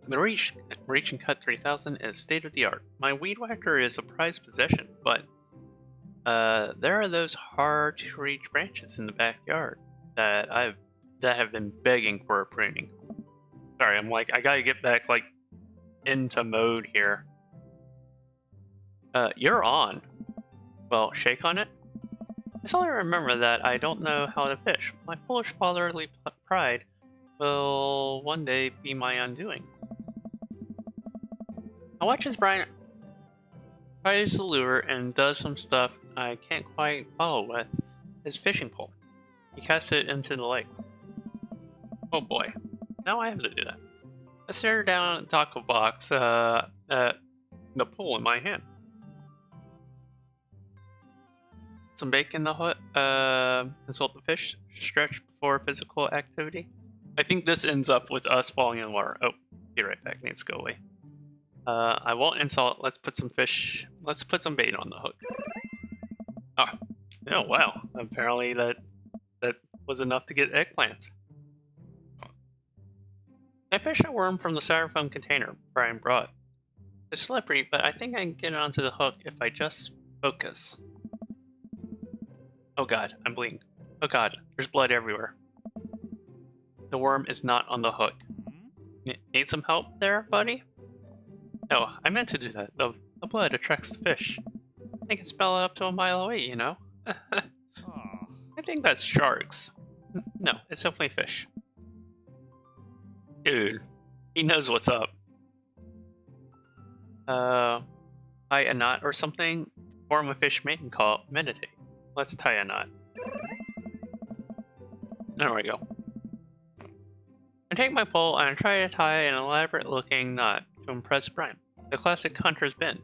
Reach and Cut 3000 is state of the art. My weed whacker is a prized possession, but there are those hard to reach branches in the backyard that have been begging for a pruning. Sorry, I gotta get back into mode here. You're on. Well, shake on it. I suddenly remember that I don't know how to fish. My foolish fatherly pride will one day be my undoing. I watch as Brian tries the lure and does some stuff I can't quite follow with his fishing pole. He casts it into the lake. Oh boy, now I have to do that. I stare down at the taco box, at the pole in my hand. Some bacon in the hut, insult the fish, stretch before physical activity. I think this ends up with us falling in the water. Oh, be right back, needs to go away. I won't insult, let's put some bait on the hook. Oh wow, apparently that was enough to get eggplants. I fish a worm from the styrofoam container Brian brought. It's slippery, but I think I can get it onto the hook if I just focus. Oh god, I'm bleeding. Oh god, there's blood everywhere. The worm is not on the hook. Need some help there, buddy? No, I meant to do that. The blood attracts the fish. I can smell it up to a mile away, you know? I think that's sharks. No, it's definitely fish. Dude, he knows what's up. Tie a knot or something? Form a fish mating call. Meditate. Let's tie a knot. There we go. I take my pole and I try to tie an elaborate looking knot to impress Brian. The classic hunter's bend.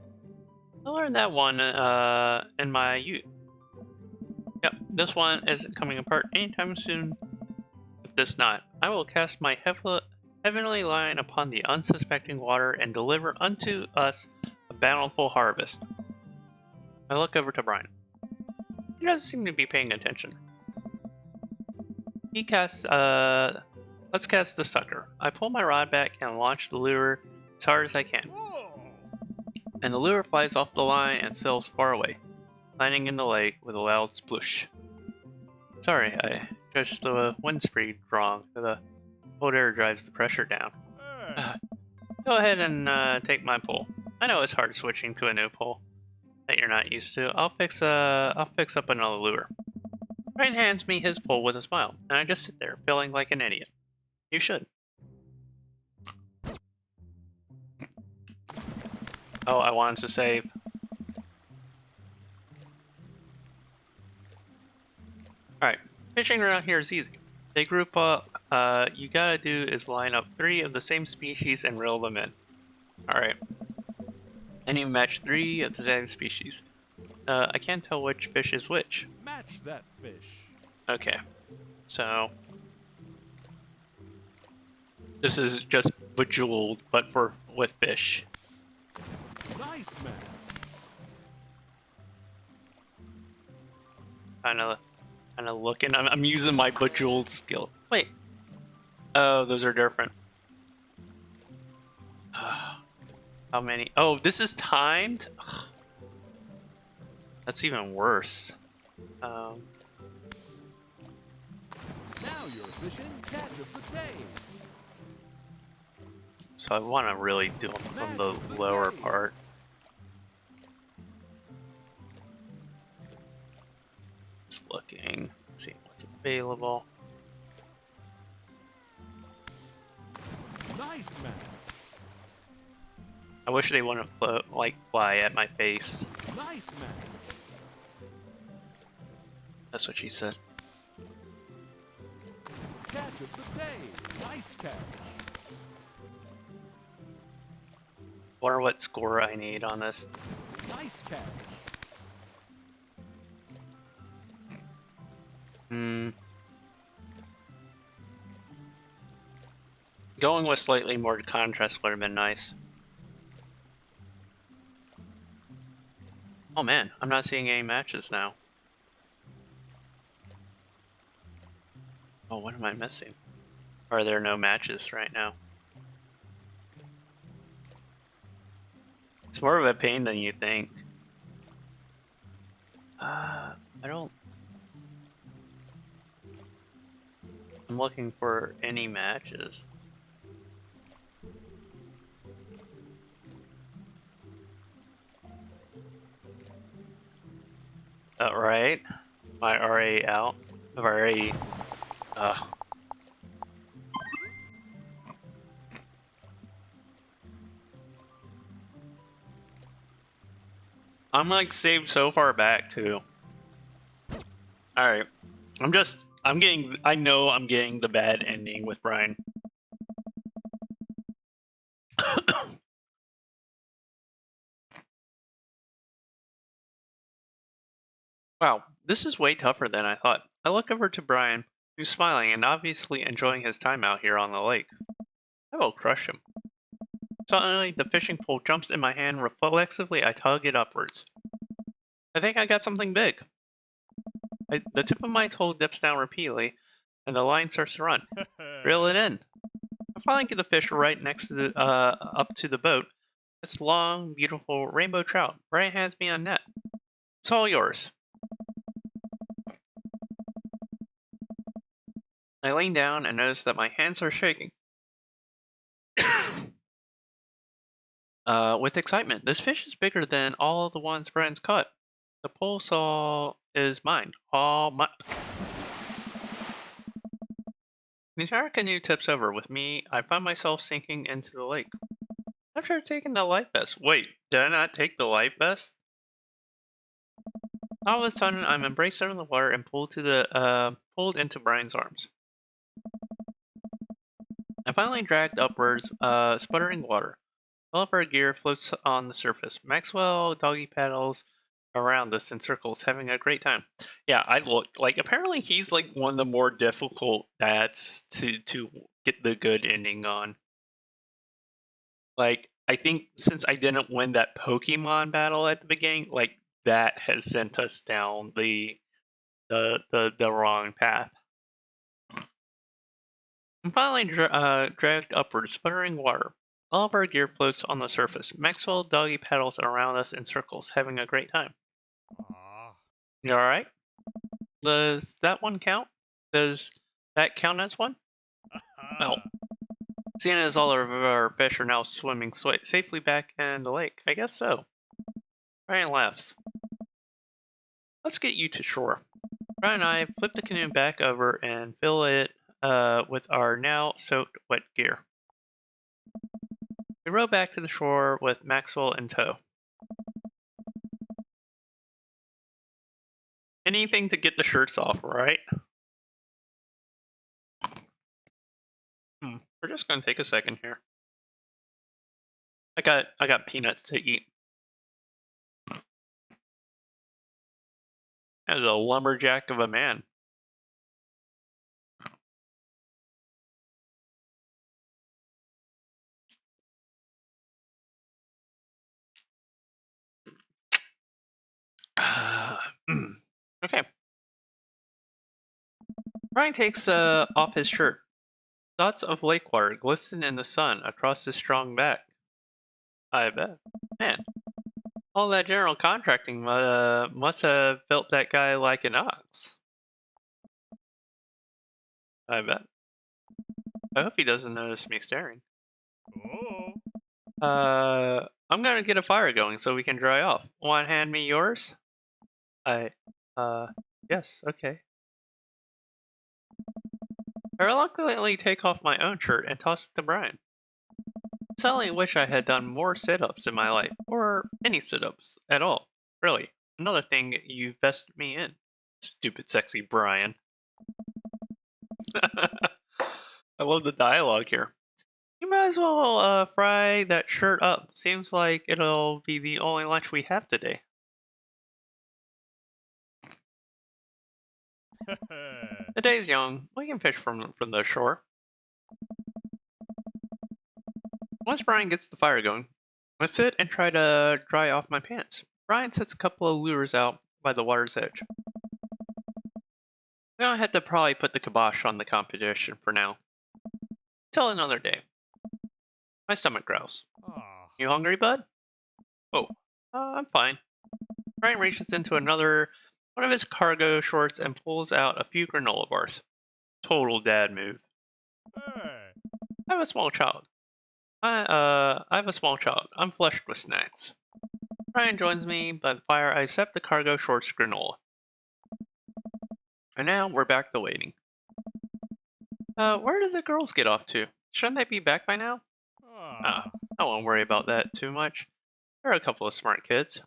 I learned that one in my youth. Yep, this one isn't coming apart anytime soon. With this knot, I will cast my heavenly line upon the unsuspecting water and deliver unto us a bountiful harvest. I look over to Brian. He doesn't seem to be paying attention. He casts, let's cast the sucker. I pull my rod back and launch the lure as hard as I can. And the lure flies off the line and sails far away, landing in the lake with a loud sploosh. Sorry, I judged the wind speed wrong. The cold air drives the pressure down. Go ahead and take my pole. I know it's hard switching to a new pole that you're not used to. I'll fix up another lure. Brian hands me his pole with a smile, and I just sit there, feeling like an idiot. You should. Oh, I wanted to save. Alright, fishing around here is easy. They group up. You gotta do is line up 3 of the same species and reel them in. Alright. And you match 3 of the same species. I can't tell which fish is which. Match that fish. Okay. So this is just Bejeweled, but with fish. Nice match. Kind of looking. I'm using my Bejeweled skill. Wait. Oh, those are different. How many? Oh, this is timed? Ugh. That's even worse. Now you're fishing catch of the day. So I want to really do them from the lower part. Just looking, see what's available. Nice match. I wish they wouldn't fly at my face. Nice match. That's what she said. Catch of the day. Nice catch. Wonder what score I need on this. Nice catch. Going with slightly more contrast would have been nice. Oh man, I'm not seeing any matches now. Oh, what am I missing? Are there no matches right now? It's more of a pain than you think. I don't... I'm looking for any matches. Right? Am I already out? I've already... I'm like saved so far back too. Alright. I know I'm getting the bad ending with Brian. Wow, this is way tougher than I thought. I look over to Brian, who's smiling and obviously enjoying his time out here on the lake. I will crush him. Suddenly, the fishing pole jumps in my hand. Reflexively, I tug it upwards. I think I got something big. The tip of my toe dips down repeatedly, and the line starts to run. Reel it in. I finally get the fish right next to the up to the boat. It's long, beautiful rainbow trout. Brian hands me a net. It's all yours. I lean down and notice that my hands are shaking. With excitement, this fish is bigger than all the ones Brian's caught. The pole saw is mine. All mine. The entire canoe tips over. With me, I find myself sinking into the lake. After taking the life vest. Wait, did I not take the life vest? All of a sudden, I'm embraced under the water and pulled into Brian's arms. I finally dragged upwards, sputtering water. All of our gear floats on the surface. Maxwell doggy paddles around us in circles, having a great time. Yeah, I look like apparently he's like one of the more difficult dads to get the good ending on. Like, I think since I didn't win that Pokemon battle at the beginning, like that has sent us down the wrong path. I'm finally dragged upwards, sputtering water. All of our gear floats on the surface. Maxwell doggy paddles around us in circles, having a great time. You alright? Does that one count? Does that count as one? Well, seeing as all of our fish are now swimming safely back in the lake, I guess so. Brian laughs. Let's get you to shore. Brian and I flip the canoe back over and fill it with our now soaked wet gear. We row back to the shore with Maxwell in tow. Anything to get the shirts off, right? We're just gonna take a second here. I got peanuts to eat. That was a lumberjack of a man. Okay. Brian takes off his shirt. Dots of lake water glisten in the sun across his strong back. I bet. Man, all that general contracting must have felt that guy like an ox. I bet. I hope he doesn't notice me staring. I'm gonna get a fire going so we can dry off. Want to hand me yours? Yes, okay. I reluctantly take off my own shirt and toss it to Brian. Suddenly wish I had done more sit-ups in my life, or any sit-ups at all. Really, another thing you vested me in. Stupid sexy Brian. I love the dialogue here. You might as well fry that shirt up. Seems like it'll be the only lunch we have today. The day's young. We can fish from the shore. Once Brian gets the fire going, I sit and try to dry off my pants. Brian sets a couple of lures out by the water's edge. I'm gonna have to probably put the kibosh on the competition for now. Till another day. My stomach growls. You hungry, bud? Oh, I'm fine. Brian reaches into one of his cargo shorts and pulls out a few granola bars. Total dad move. Hey. I have a small child. I have a small child. I'm flushed with snacks. Brian joins me by the fire. I accept the cargo shorts granola. And now we're back to waiting. Where did the girls get off to? Shouldn't they be back by now? Ah. I won't worry about that too much. They're a couple of smart kids.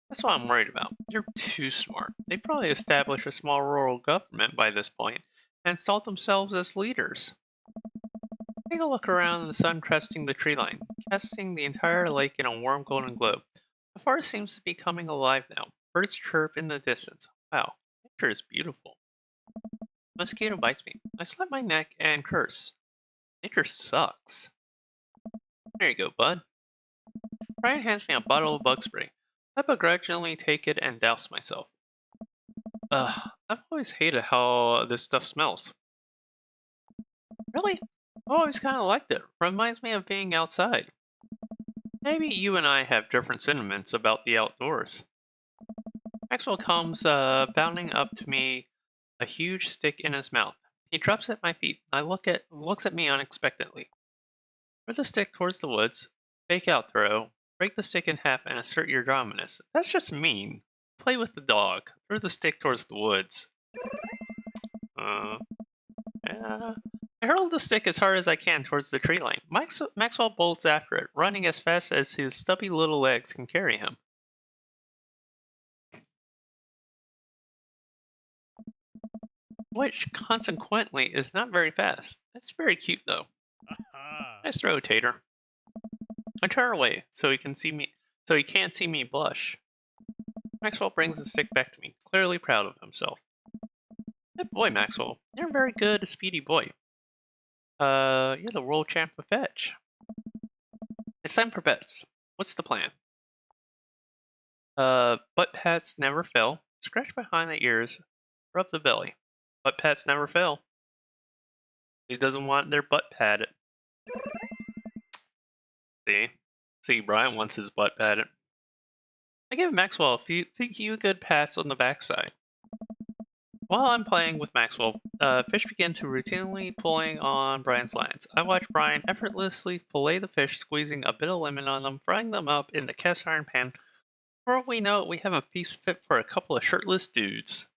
That's what I'm worried about. They're too smart. They probably established a small rural government by this point and installed themselves as leaders. Take a look around in the sun cresting the tree line, casting the entire lake in a warm golden glow. The forest seems to be coming alive now. Birds chirp in the distance. Wow, nature is beautiful. Mosquito bites me. I slap my neck and curse. Nature sucks. There you go, bud. Brian hands me a bottle of bug spray. I begrudgingly take it and douse myself. I've always hated how this stuff smells. Really? I've always kind of liked it. Reminds me of being outside. Maybe you and I have different sentiments about the outdoors. Maxwell comes bounding up to me, a huge stick in his mouth. He drops at my feet. Looks at me unexpectedly. Throw the stick towards the woods. Fake out throw. Break the stick in half and assert your dominance. That's just mean. Play with the dog. Throw the stick towards the woods. Yeah. I hurl the stick as hard as I can towards the tree line. Maxwell bolts after it, running as fast as his stubby little legs can carry him. Which, consequently, is not very fast. That's very cute, though. Ah. Nice throw, Tater. I turn away so he can't see me blush. Maxwell brings the stick back to me, clearly proud of himself. Good boy, Maxwell. You're a very good, speedy boy. You're the world champ of fetch. It's time for bets. What's the plan? Butt pats never fail. Scratch behind the ears, rub the belly. Butt pats never fail. Who doesn't want their butt patted? See? See, Brian wants his butt patted. I give Maxwell a few good pats on the backside. While I'm playing with Maxwell, fish begin to routinely pulling on Brian's lines. I watch Brian effortlessly fillet the fish, squeezing a bit of lemon on them, frying them up in the cast iron pan. Before we know it, we have a feast fit for a couple of shirtless dudes.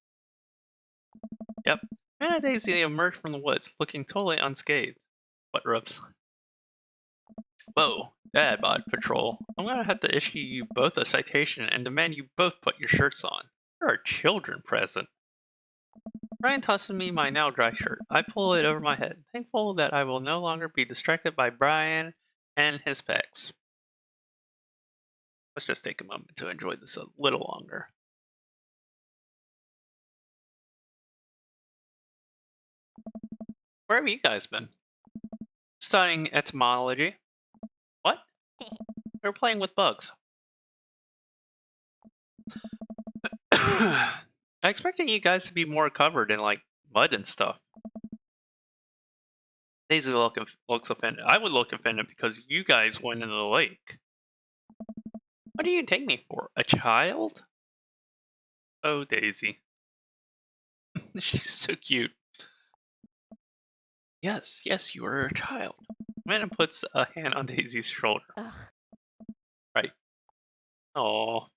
Yep. Man and Daisy emerge from the woods, looking totally unscathed. Butt rubs. Whoa, Dad Bod Patrol. I'm gonna have to issue you both a citation and demand you both put your shirts on. You're our children present. Brian tosses me my now dry shirt. I pull it over my head, thankful that I will no longer be distracted by Brian and his pecs. Let's just take a moment to enjoy this a little longer. Where have you guys been? Studying etymology. What? We're playing with bugs. I expected you guys to be more covered in like mud and stuff. Daisy looks offended. I would look offended because you guys went into the lake. What do you take me for? A child? Oh, Daisy. She's so cute. Yes, you are a child. Amanda puts a hand on Daisy's shoulder. Ugh. Right. Oh.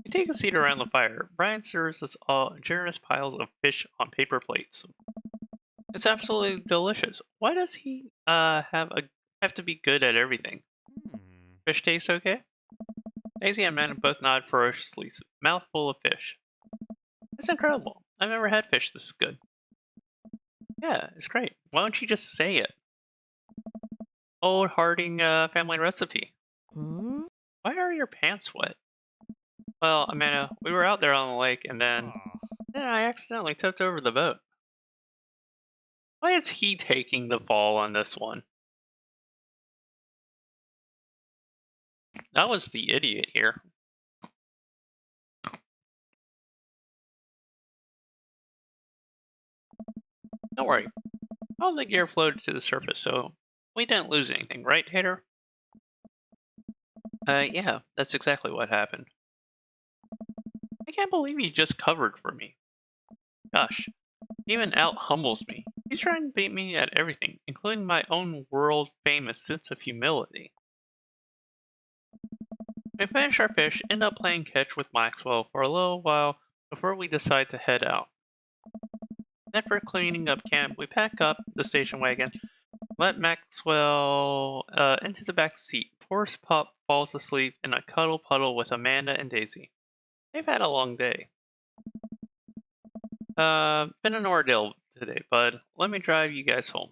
We take a seat around the fire. Brian serves us all generous piles of fish on paper plates. It's absolutely delicious. Why does he have to be good at everything? Hmm. Fish tastes okay? Daisy and Amanda both nod ferociously, mouth full of fish. It's incredible. I've never had fish this good. Yeah, it's great. Why don't you just say it? Old Harding family recipe. Hmm? Why are your pants wet? Well, Amanda, we were out there on the lake and then Ah. I accidentally tipped over the boat. Why is he taking the fall on this one? That was the idiot here. Don't worry. All the gear floated to the surface, so we didn't lose anything, right, Hater? Yeah, that's exactly what happened. I can't believe he just covered for me. Gosh, he even out humbles me. He's trying to beat me at everything, including my own world famous sense of humility. We finish our fish, end up playing catch with Maxwell for a little while before we decide to head out. After cleaning up camp, we pack up the station wagon, let Maxwell into the back seat. Poor pup falls asleep in a cuddle puddle with Amanda and Daisy. They've had a long day. Been an ordeal today, bud. Let me drive you guys home.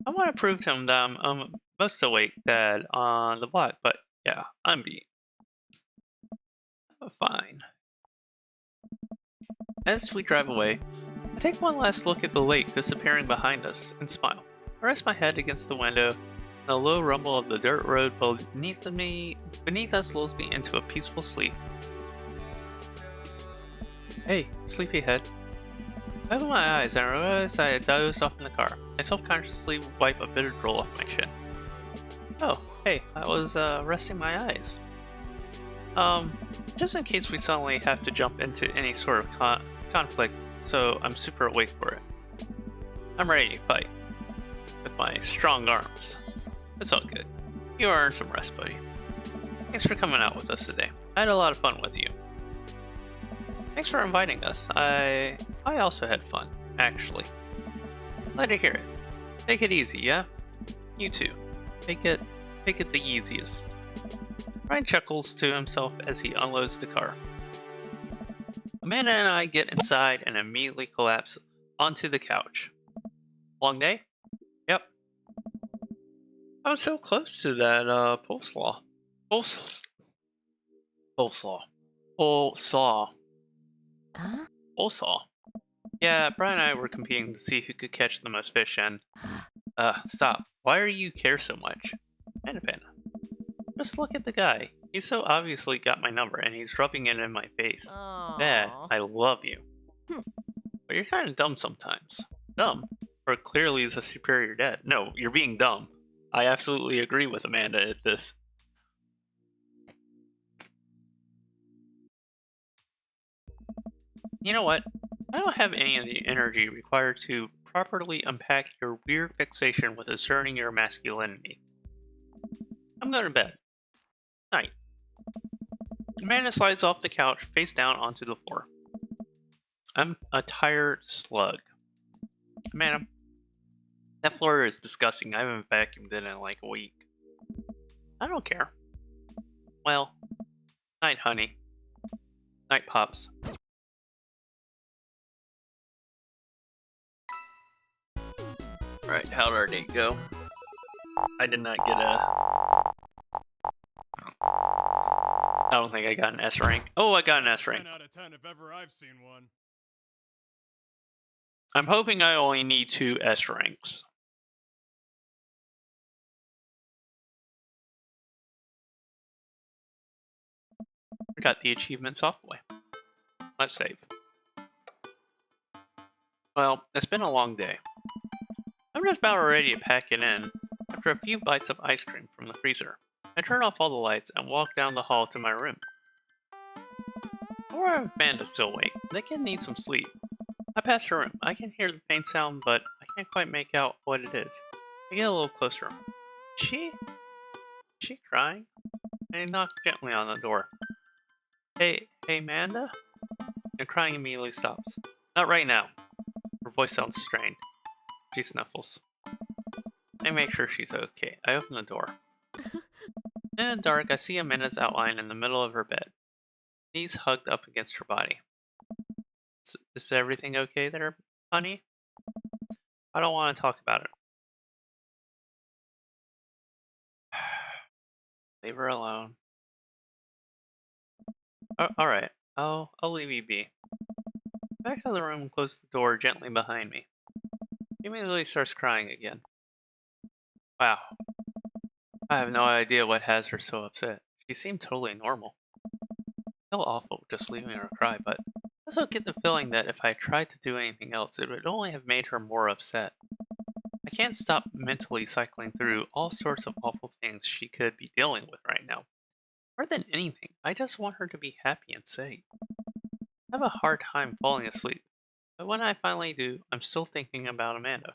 I want to prove to him that I'm most awake dad on the block, but yeah, I'm beat. Fine. As we drive away, I take one last look at the lake disappearing behind us and smile. I rest my head against the window, and the low rumble of the dirt road beneath us lulls me into a peaceful sleep. Hey, sleepyhead. I open my eyes and I realize I had dozed off in the car. I self-consciously wipe a bitter drool off my chin. Oh, hey, I was resting my eyes. Just in case we suddenly have to jump into any sort of conflict, so I'm super awake for it. I'm ready to fight. With my strong arms. It's all good. You earned some rest, buddy. Thanks for coming out with us today. I had a lot of fun with you. Thanks for inviting us. I also had fun, actually. Glad to hear it. Take it easy, yeah? You too. Take it the easiest. Ryan chuckles to himself as he unloads the car. Amanda and I get inside and immediately collapse onto the couch. Long day? Yep. I was so close to that Pulsaw. Huh? Pulsaw. Yeah, Brian and I were competing to see who could catch the most fish and... stop. Why do you care so much? Panda. Just look at the guy. He's so obviously got my number and he's rubbing it in my face. Dad, Aw. I love you. Hmm. But you're kind of dumb sometimes. Dumb? Or clearly is a superior dad. No, you're being dumb. I absolutely agree with Amanda at this. You know what? I don't have any of the energy required to properly unpack your weird fixation with asserting your masculinity. I'm going to bed. Night. Amanda slides off the couch face down onto the floor. I'm a tired slug. Amanda, that floor is disgusting. I haven't vacuumed it in like a week. I don't care. Well, night, honey. Night, Pops. Right, how'd our date go? I did not get a... I don't think I got an S rank. Oh, I got an S rank. 10 out of 10 if ever I've seen one. I'm hoping I only need 2 S ranks. I got the achievements off the way. Let's save. Well, it's been a long day. I'm just about ready to pack it in after a few bites of ice cream from the freezer. I turn off all the lights and walk down the hall to my room. Laura and Amanda's still awake. They can need some sleep. I pass her room. I can hear the faint sound, but I can't quite make out what it is. I get a little closer. Is she crying? I knock gently on the door. Hey, Amanda? And crying immediately stops. Not right now. Her voice sounds strained. She snuffles. I make sure she's okay. I open the door. In the dark, I see Amanda's outline in the middle of her bed. Knees hugged up against her body. Is everything okay there, honey? I don't want to talk about it. Leave her alone. Alright, I'll leave you be. Back to the room and close the door gently behind me. He immediately starts crying again. Wow. I have no idea what has her so upset. She seemed totally normal. I feel awful just leaving her cry, but I also get the feeling that if I tried to do anything else, it would only have made her more upset. I can't stop mentally cycling through all sorts of awful things she could be dealing with right now. More than anything, I just want her to be happy and safe. I have a hard time falling asleep, but when I finally do, I'm still thinking about Amanda.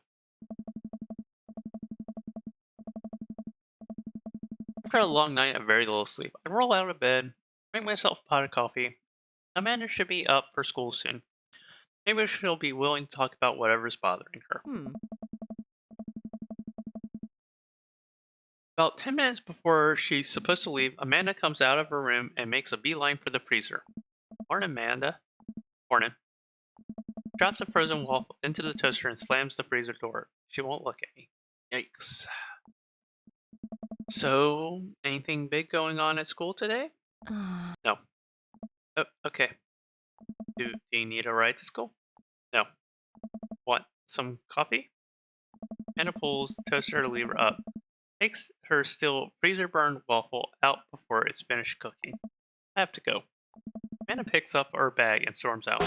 After a long night of very little sleep, I roll out of bed, make myself a pot of coffee. Amanda should be up for school soon. Maybe she'll be willing to talk about whatever's bothering her. About 10 minutes before she's supposed to leave, Amanda comes out of her room and makes a beeline for the freezer. Morning, Amanda. Morning. Drops a frozen waffle into the toaster and slams the freezer door. She won't look at me. Yikes. So, anything big going on at school today? No. Oh, okay. Do you need a ride to school? No. Want some coffee? Amanda pulls the toaster lever up, takes her still freezer burned waffle out before it's finished cooking. I have to go. Amanda picks up her bag and storms out.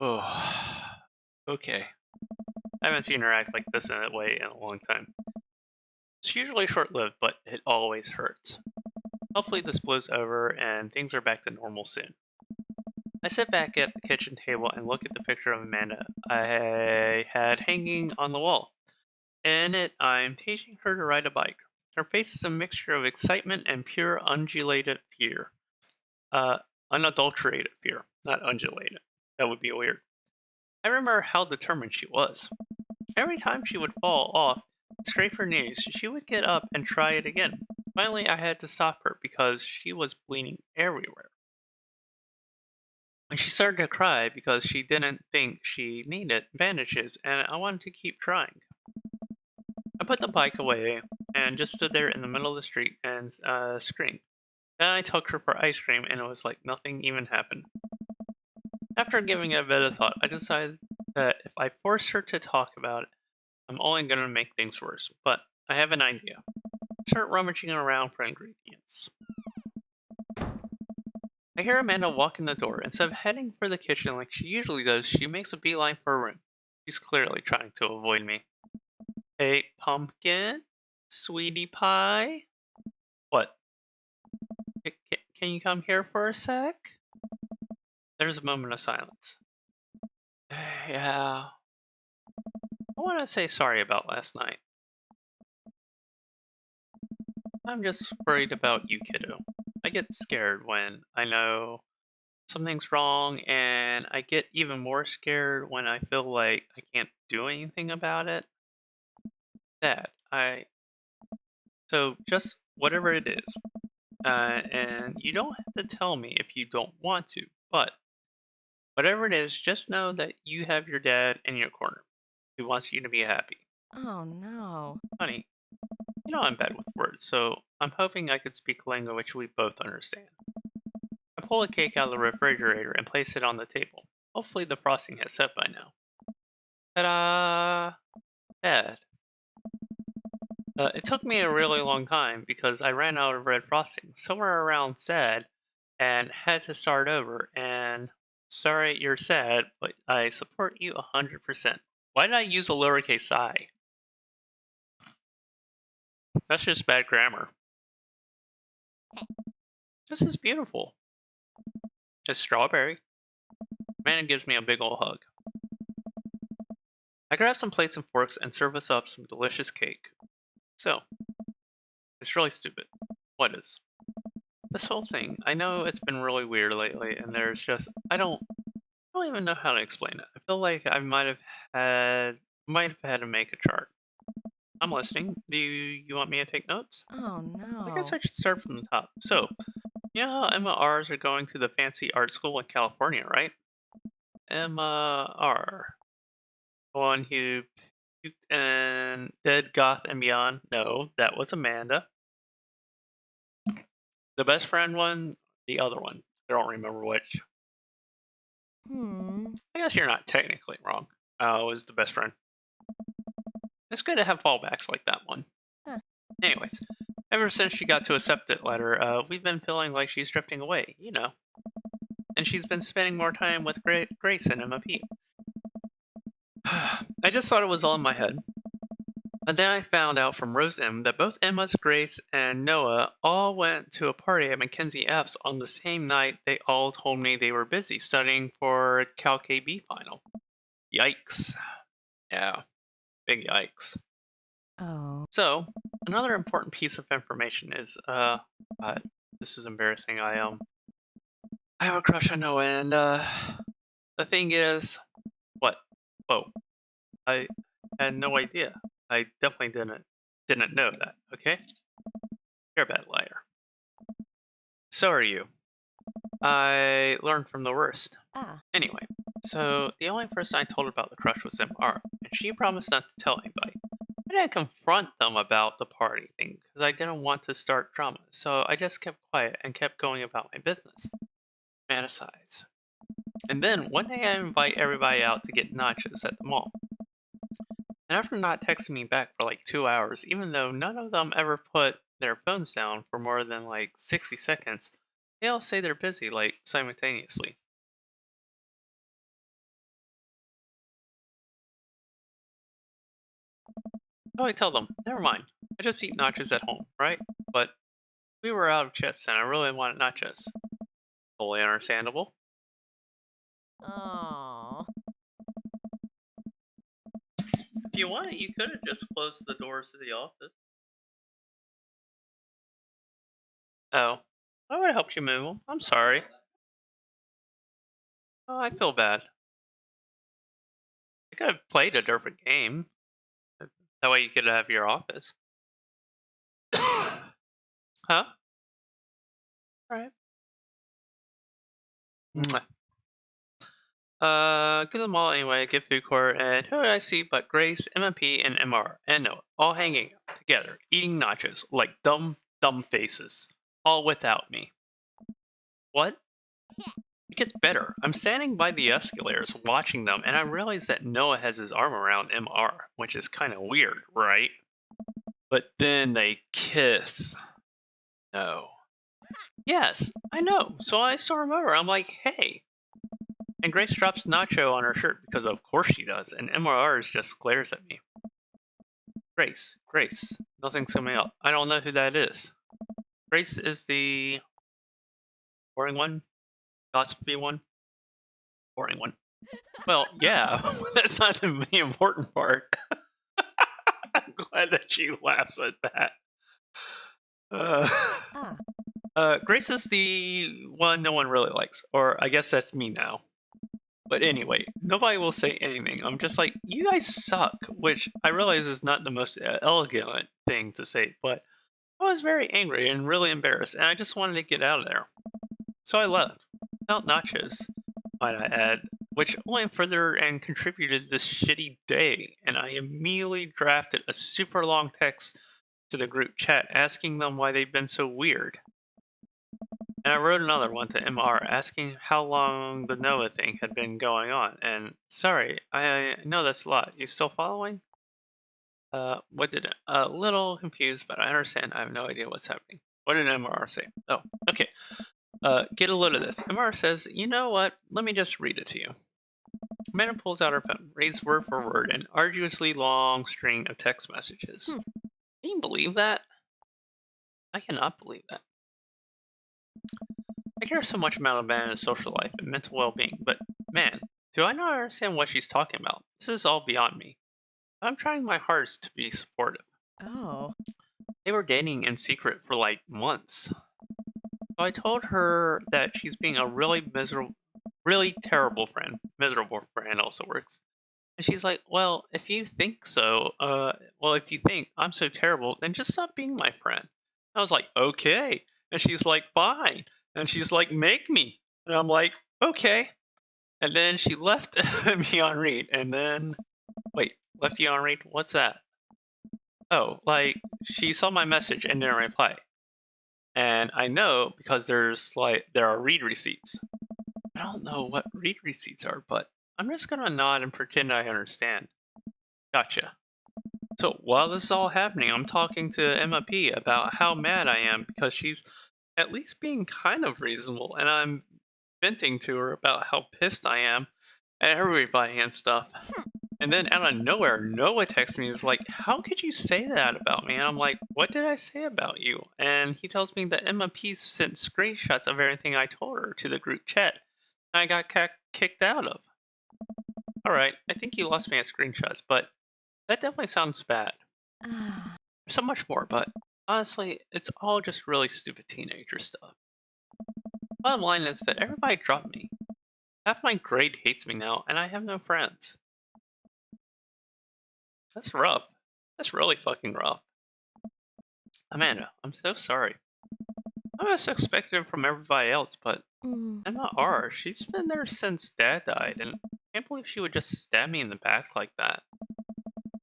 Oh, okay. I haven't seen her act like this in a way in a long time. It's usually short-lived, but it always hurts. Hopefully this blows over and things are back to normal soon. I sit back at the kitchen table and look at the picture of Amanda I had hanging on the wall. In it, I'm teaching her to ride a bike. Her face is a mixture of excitement and pure undulated fear. Unadulterated fear, not undulated. That would be weird. I remember how determined she was. Every time she would fall off, scrape her knees, she would get up and try it again. Finally, I had to stop her because she was bleeding everywhere. When she started to cry because she didn't think she needed bandages, and I wanted to keep trying. I put the bike away and just stood there in the middle of the street and screamed. Then I took her for ice cream, and it was like nothing even happened. After giving it a bit of thought, I decided that if I force her to talk about it, I'm only going to make things worse. But I have an idea. Start rummaging around for ingredients. I hear Amanda walk in the door. Instead of heading for the kitchen like she usually does, she makes a beeline for her room. She's clearly trying to avoid me. Hey, pumpkin? Sweetie pie? What? Can you come here for a sec? There's a moment of silence. Yeah. I want to say sorry about last night. I'm just worried about you, kiddo. I get scared when I know something's wrong, and I get even more scared when I feel like I can't do anything about it. Dad, So just whatever it is. And you don't have to tell me if you don't want to, but whatever it is, just know that you have your dad in your corner who wants you to be happy. Oh no. Honey, you know I'm bad with words, so I'm hoping I could speak language we both understand. I pull a cake out of the refrigerator and place it on the table. Hopefully the frosting has set by now. Ta-da! Dad. It took me a really long time because I ran out of red frosting somewhere around sad and had to start over, and sorry you're sad, but I support you 100%. Why did I use a lowercase I? That's just bad grammar. This is beautiful. It's strawberry. Amanda gives me a big ol' hug. I grab some plates and forks and serve us up some delicious cake. So, it's really stupid. What is? This whole thing, I know it's been really weird lately, and there's just, I don't even know how to explain it. I feel like I might have had to make a chart. I'm listening. Do you want me to take notes? Oh no. I guess I should start from the top. So, you know how Emma R's are going to the fancy art school in California, right? Emma R. The one who puked and Dead Goth and Beyond. No, that was Amanda. The best friend one, the other one. I don't remember which. I guess you're not technically wrong. It was the best friend. It's good to have fallbacks like that one. Huh. Anyways, ever since she got to accept it letter, we've been feeling like she's drifting away, you know. And she's been spending more time with Grace and Emma P. I just thought it was all in my head. And then I found out from Rose M that both Emma's, Grace, and Noah all went to a party at Mackenzie F's on the same night they all told me they were busy studying for Calc AB final. Yikes. Yeah, big yikes. Oh. So, another important piece of information is, this is embarrassing. I have a crush on Noah, and, the thing is, what? Whoa. I had no idea. I definitely didn't know that, okay? You're a bad liar. So are you. I learned from the worst. Ah. Anyway, so the only person I told about the crush was MR, and she promised not to tell anybody. I didn't confront them about the party thing because I didn't want to start drama, so I just kept quiet and kept going about my business. Fantasize. And then one day I invite everybody out to get nachos at the mall. And after not texting me back for like 2 hours, even though none of them ever put their phones down for more than like 60 seconds, they all say they're busy like simultaneously. So I tell them, never mind, I just eat nachos at home, right? But we were out of chips and I really wanted nachos. Totally understandable. Oh. If you wanted, you could have just closed the doors to the office. Oh, I would have helped you move them. I'm sorry. Oh, I feel bad. I could have played a different game. That way you could have your office. Huh? Alright. Mwah. Go to the mall anyway, get food court, and who did I see but Grace, MMP, and MR, and Noah, all hanging out together, eating nachos, like dumb faces. All without me. What? It gets better. I'm standing by the escalators watching them, and I realize that Noah has his arm around MR, which is kind of weird, right? But then they kiss. No. Yes, I know. So I storm over. I'm like, hey. And Grace drops Nacho on her shirt because of course she does, and MRR just glares at me. Grace, nothing's coming up. I don't know who that is. Grace is the boring one? Gossipy one? Boring one. Well, yeah, that's not the important part. I'm glad that she laughs at that. Grace is the one no one really likes, or I guess that's me now. But anyway, nobody will say anything. I'm just like, you guys suck, which I realize is not the most elegant thing to say, but I was very angry and really embarrassed, and I just wanted to get out of there. So I left, without nachos, might I add, which only further and contributed this shitty day, and I immediately drafted a super long text to the group chat asking them why they've been so weird. And I wrote another one to MR asking how long the Noah thing had been going on. And sorry, I know that's a lot. You still following? What did it? A little confused, but I understand. I have no idea what's happening. What did MR say? Oh, okay. Get a load of this. MR says, you know what? Let me just read it to you. Amanda pulls out her phone, reads word for word an arduously long string of text messages. Can you believe that? I cannot believe that. I care so much about Amanda's social life and mental well-being, but man, do I not understand what she's talking about. This is all beyond me. I'm trying my hardest to be supportive. Oh. They were dating in secret for like months. So I told her that she's being a really terrible friend. Miserable friend also works. And she's like, well, if you think so, if you think I'm so terrible, then just stop being my friend. I was like, okay. And she's like, fine. And she's like, make me. And I'm like, okay. And then she left me on read. And then, wait, left you on read? What's that? Oh, like, she saw my message and didn't reply. And I know because there are read receipts. I don't know what read receipts are, but I'm just gonna nod and pretend I understand. Gotcha. So while this is all happening, I'm talking to Emma P about how mad I am because she's at least being kind of reasonable, and I'm venting to her about how pissed I am at everybody and stuff. And then out of nowhere, Noah texts me. He's like, "How could you say that about me?" And I'm like, "What did I say about you?" And he tells me that Emma P sent screenshots of everything I told her to the group chat. I got kicked out of. All right, I think you lost me at screenshots, but that definitely sounds bad. Ah. There's so much more, but honestly, it's all just really stupid teenager stuff. Bottom line is that everybody dropped me. Half my grade hates me now, and I have no friends. That's rough. That's really fucking rough. Amanda, I'm so sorry. I was expecting it from everybody else, but Mm. Emma R, she's been there since Dad died, and I can't believe she would just stab me in the back like that.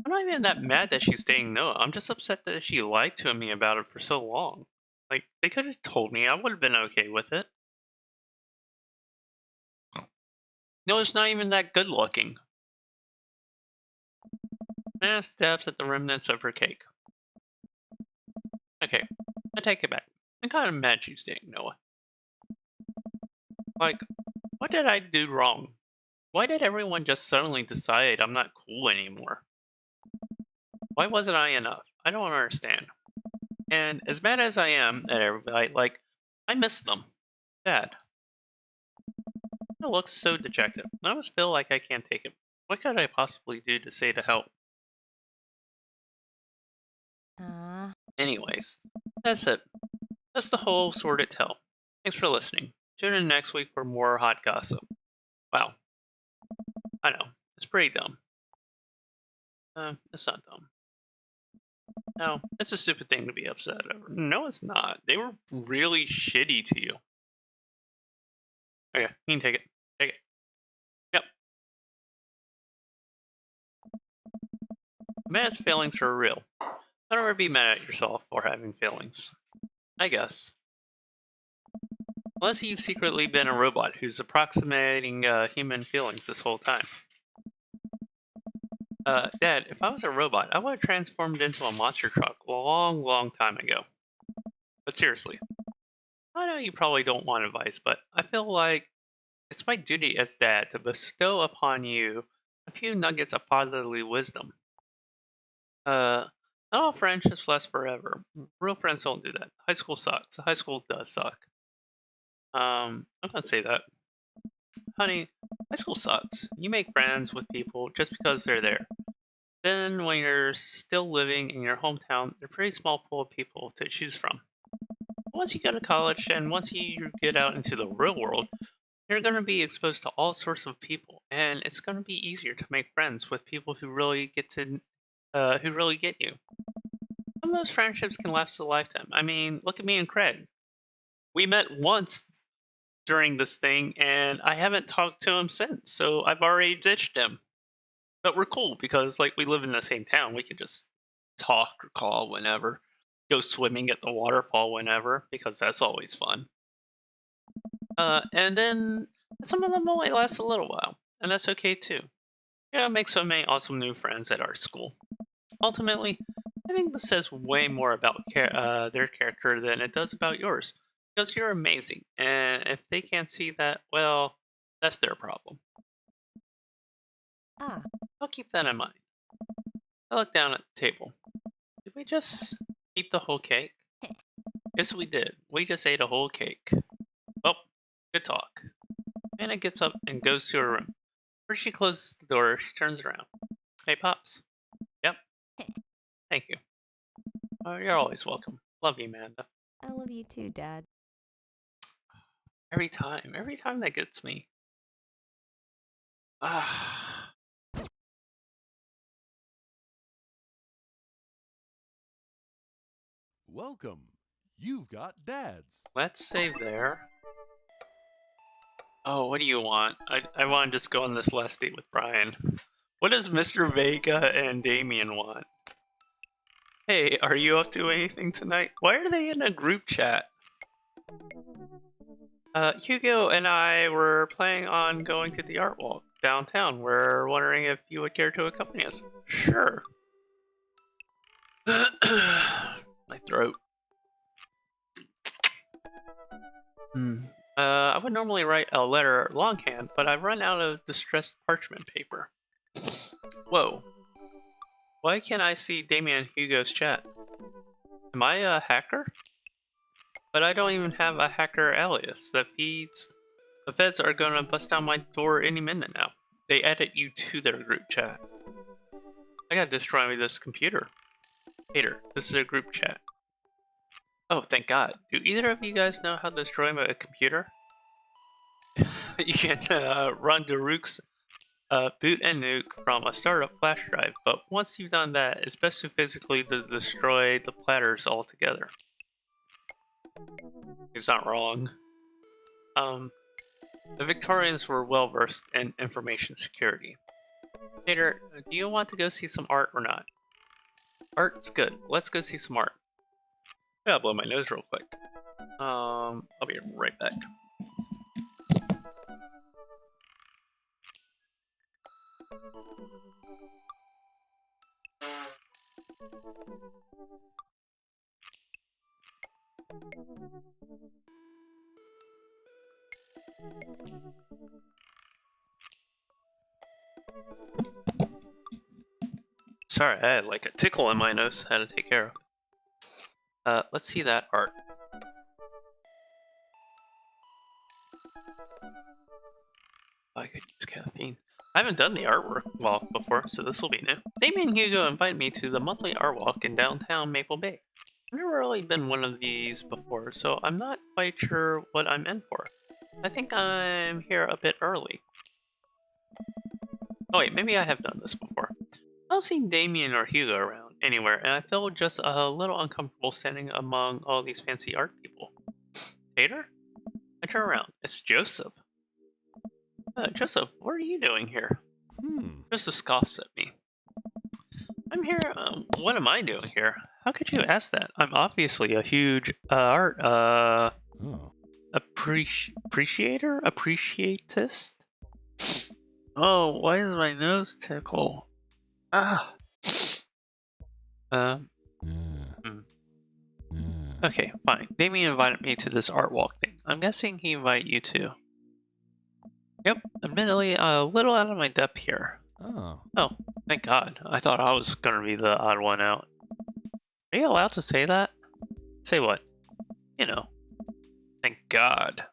I'm not even that mad that she's dating Noah. I'm just upset that she lied to me about it for so long. Like, they could have told me. I would have been okay with it. Noah's not even that good looking. Anna stabs at the remnants of her cake. Okay, I take it back. I'm kind of mad she's dating Noah. Like, what did I do wrong? Why did everyone just suddenly decide I'm not cool anymore? Why wasn't I enough? I don't understand. And as mad as I am at everybody, like, I miss them. Dad. He looks so dejected. I almost feel like I can't take it. What could I possibly do to say to help? Ah. Anyways, that's it. That's the whole sordid tale. Thanks for listening. Tune in next week for more hot gossip. Wow, I know. It's pretty dumb. It's not dumb. No, it's a stupid thing to be upset over. No, it's not. They were really shitty to you. Okay, you can take it. Take it. Yep. Man's feelings are real. Don't ever be mad at yourself for having feelings. I guess. Unless you've secretly been a robot who's approximating human feelings this whole time. Dad, if I was a robot, I would have transformed into a monster truck a long time ago. But seriously, I know you probably don't want advice, but I feel like it's my duty as dad to bestow upon you a few nuggets of fatherly wisdom. Uh, Not all friendships last forever. Real friends don't do that. High school sucks. High school does suck. I'm gonna say that. Honey, high school sucks. You make friends with people just because they're there. Then, when you're still living in your hometown, they're a pretty small pool of people to choose from. Once you go to college and once you get out into the real world, you're going to be exposed to all sorts of people, and it's going to be easier to make friends with people who really get you. Some of those friendships can last a lifetime. I mean, look at me and Craig. We met once during this thing, and I haven't talked to him since, so I've already ditched him. But we're cool because, like, we live in the same town. We can just talk or call whenever. Go swimming at the waterfall whenever, because that's always fun. And then some of them only last a little while, and that's okay too. You know, make so many awesome new friends at our school. Ultimately, I think this says way more about their character than it does about yours, because you're amazing, and if they can't see that, well, that's their problem. Ah. I'll keep that in mind. I look down at the table. Did we just eat the whole cake? Yes, we did. We just ate a whole cake. Well, good talk. Anna gets up and goes to her room. Where she closes the door, she turns around. Hey, Pops. Yep. Thank you. You're always welcome. Love you, Amanda. I love you too, Dad. Every time that gets me. Ah. Welcome. You've got dads. Let's save there. Oh, what do you want? I want to just go on this last date with Brian. What does Mr. Vega and Damien want? Hey, are you up to anything tonight? Why are they in a group chat? Hugo and I were planning on going to the art walk downtown. We're wondering if you would care to accompany us. Sure. My throat. I would normally write a letter longhand, but I've run out of distressed parchment paper. Whoa. Why can't I see Damien and Hugo's chat? Am I a hacker? But I don't even have a hacker alias that feeds. The feds are gonna bust down my door any minute now. They added you to their group chat. I gotta destroy this computer. Hater, this is a group chat. Oh, thank God. Do either of you guys know how to destroy a computer? You can run Daruk's boot and nuke from a startup flash drive, but once you've done that, it's best to physically destroy the platters altogether. He's not wrong. The Victorians were well versed in information security. Peter, do you want to go see some art or not? Art's good. Let's go see some art. I gotta blow my nose real quick. I'll be right back. Sorry, I had like a tickle in my nose. I had to take care of. Let's see that art. Oh, I could use caffeine. I haven't done the art walk before, so this will be new. Damien and Hugo invited me to the monthly art walk in downtown Maple Bay. I've never really been one of these before, so I'm not quite sure what I'm in for. I think I'm here a bit early. Oh wait, maybe I have done this before. I don't see Damien or Hugo around anywhere, and I feel just a little uncomfortable standing among all these fancy art people. Tater? I turn around. It's Joseph. Joseph, what are you doing here? Joseph scoffs at me. I'm here, what am I doing here? How could you ask that? I'm obviously a huge art, appreciator? Appreciatist? Oh, why does my nose tickle? Ah. Okay, fine. Damien invited me to this art walk thing. I'm guessing he invited you too. Yep, admittedly a little out of my depth here. Oh, thank God. I thought I was gonna be the odd one out. Are you allowed to say that? Say what? You know. Thank God.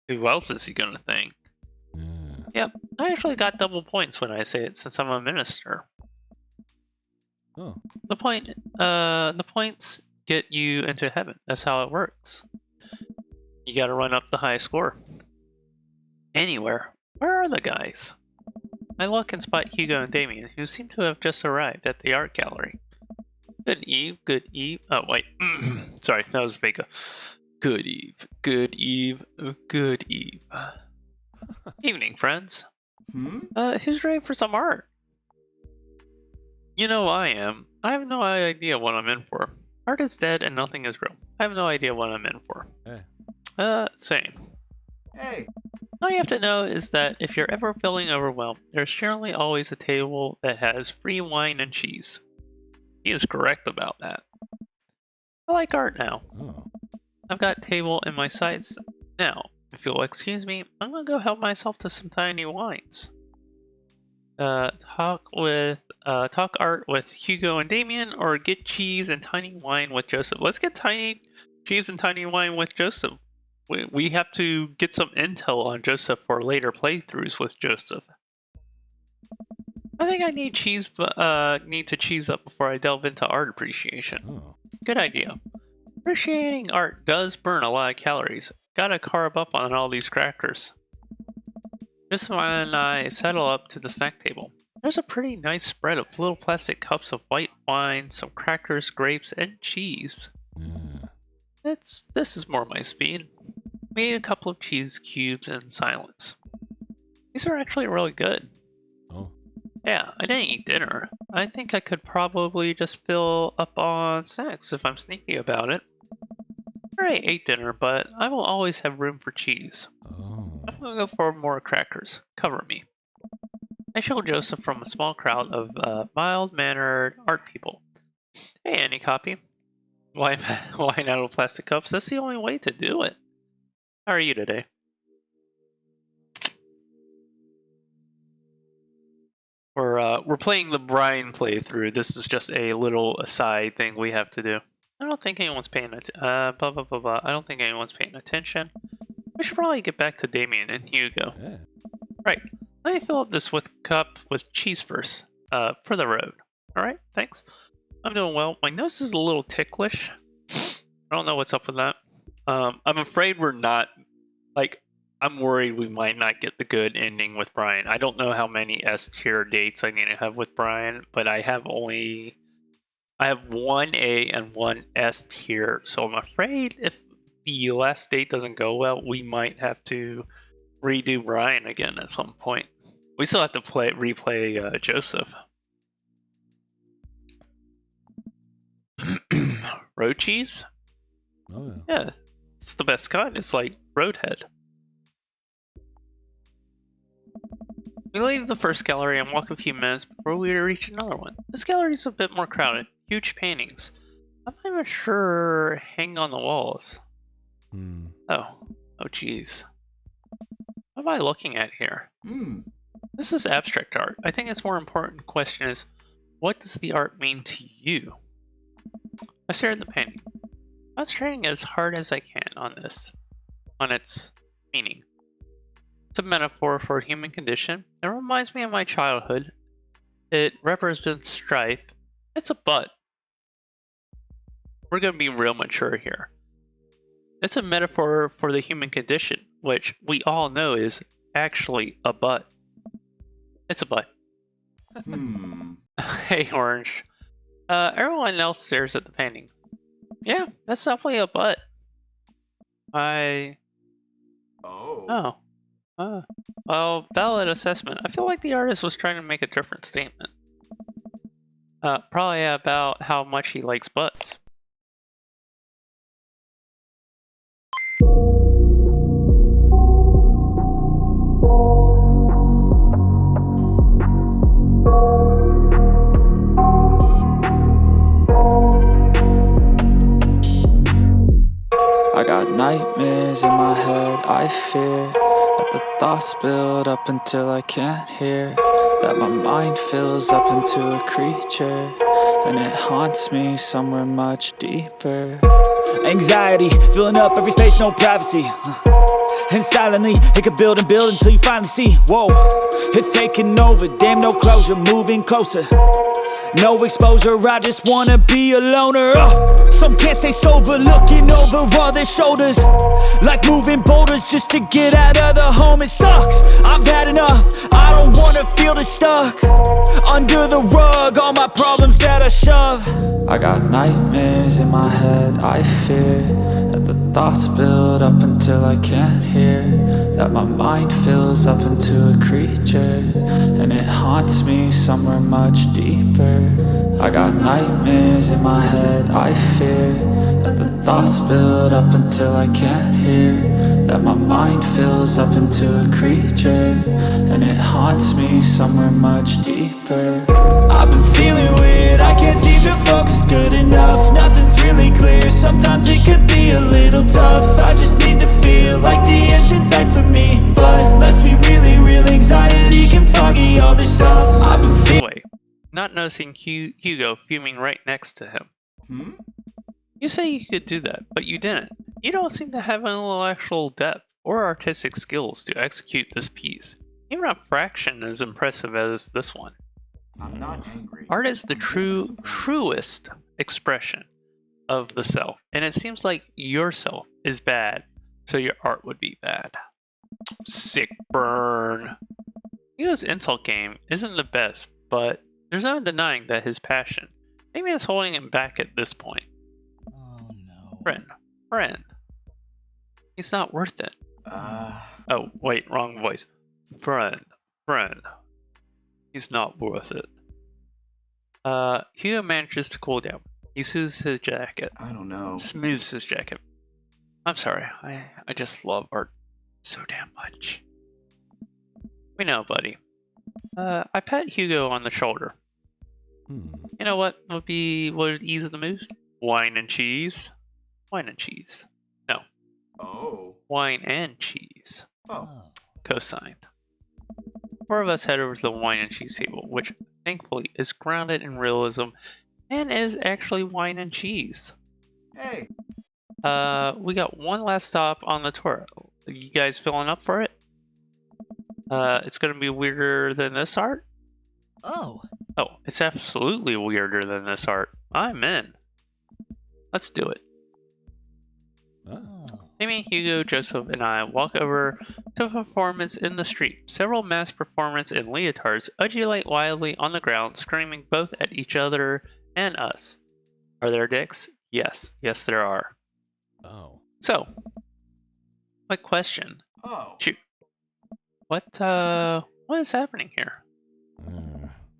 Who else is he gonna think? Yep, I actually got double points when I say it since I'm a minister. Oh. The points get you into heaven. That's how it works. You gotta run up the high score. Anywhere. Where are the guys? I look and spot Hugo and Damien, who seem to have just arrived at the art gallery. Good eve, good eve. Oh, wait. Sorry, that was Vega. Good eve, good eve, good eve. Evening, friends. Who's ready for some art? You know I am. I have no idea what I'm in for. Art is dead and nothing is real. I have no idea what I'm in for. Hey. Same. Hey. All you have to know is that if you're ever feeling overwhelmed, there's surely always a table that has free wine and cheese. He is correct about that. I like art now. I've got table in my sights. Now, if you'll excuse me, I'm gonna go help myself to some tiny wines. Talk art with Hugo and Damien, or get cheese and tiny wine with Joseph. Let's get tiny cheese and tiny wine with Joseph. We have to get some intel on Joseph for later playthroughs with Joseph. I think I need to cheese up before I delve into art appreciation. Good idea. Appreciating art does burn a lot of calories. Gotta carb up on all these crackers. Just when I settle up to the snack table, there's a pretty nice spread of little plastic cups of white wine, some crackers, grapes, and cheese. This is more my speed. We ate a couple of cheese cubes in silence. These are actually really good. Oh. Yeah, I didn't eat dinner. I think I could probably just fill up on snacks if I'm sneaky about it. I already ate dinner, but I will always have room for cheese. Oh. I'm gonna go for more crackers. Cover me. I show Joseph from a small crowd of mild-mannered art people. Hey, Annie Copy. Wine out of plastic cups? That's the only way to do it. How are you today? We're playing the Brian playthrough. This is just a little aside thing we have to do. I don't think anyone's paying blah blah blah blah. I don't think anyone's paying attention. We should probably get back to Damien and Hugo. Yeah. Right. Let me fill up this cup with cheese first. For the road. All right. Thanks. I'm doing well. My nose is a little ticklish. I don't know what's up with that. I'm afraid we're not. Like, I'm worried we might not get the good ending with Brian. I don't know how many S tier dates I need to have with Brian, but I have one A and one S tier. So I'm afraid if the last date doesn't go well, we might have to redo Brian again at some point. We still have to replay Joseph. Road cheese? Oh, yeah. Yeah, it's the best kind. It's like Roadhead. We leave the first gallery and walk a few minutes before we reach another one. This gallery is a bit more crowded. Huge paintings. I'm not even sure hang on the walls. Oh geez. What am I looking at here? This is abstract art. I think its more important question is, what does the art mean to you? I stare at the painting. I'm concentrating as hard as I can on its meaning. It's a metaphor for a human condition. It reminds me of my childhood. It represents strife. It's a butt. We're going to be real mature here. It's a metaphor for the human condition, which we all know is actually a butt. It's a butt. Hey, Orange. Everyone else stares at the painting. Yeah, that's definitely a butt. Well, valid assessment. I feel like the artist was trying to make a different statement. Probably about how much he likes butts. I got nightmares in my head, I fear that the thoughts build up until I can't hear, that my mind fills up into a creature, and it haunts me somewhere much deeper. Anxiety, filling up every space, no privacy. And silently, it could build and build until you finally see, whoa, it's taking over, damn no closure, moving closer. No exposure, I just wanna be a loner. Some can't stay sober, looking over all their shoulders, like moving boulders just to get out of the home. It sucks, I've had enough, I don't wanna feel the stuck under the rug, all my problems that I shove. I got nightmares in my head, I fear that the thoughts build up until I can't hear, that my mind fills up into a creature, and it haunts me somewhere much deeper. I got nightmares in my head, I fear that the thoughts build up until I can't hear, that my mind fills up into a creature, and it haunts me somewhere much deeper. I've been feeling weird, I can't seem to focus good enough. Nothing's really clear, sometimes it could be a little tough. I just need to feel like the end's in sight for me, but let's be really real, anxiety can foggy all this stuff. I've been feeling Not noticing Hugo fuming right next to him. You say you could do that, but you didn't. You don't seem to have intellectual depth or artistic skills to execute this piece. Even a fraction as impressive as this one. I'm not angry. Art is the truest expression of the self, and it seems like yourself is bad, so your art would be bad. Sick burn. Hugo's insult game isn't the best, but there's no denying that his passion maybe is holding him back at this point. Oh no. Friend. He's not worth it. Oh, wait, wrong voice. Friend. He's not worth it. Hugo manages to cool down. He smooths his jacket. I don't know. I'm sorry, I just love art so damn much. We know, buddy. I pat Hugo on the shoulder. You know what would ease the mood? Wine and cheese. No. Oh. Wine and cheese. Oh. Co-signed. Four of us head over to the wine and cheese table, which thankfully is grounded in realism and is actually wine and cheese. Hey, We got one last stop on the tour. You guys feeling up for it? It's gonna be weirder than this art? Oh, Oh, it's absolutely weirder than this art. I'm in. Let's do it. oh. Amy, Hugo, Joseph, and I walk over to a performance in the street. Several masked performers in leotards undulate wildly on the ground, screaming both at each other and us. Are there dicks? Yes. Yes, there are. Oh. So, quick question. oh. Shoot. What is happening here?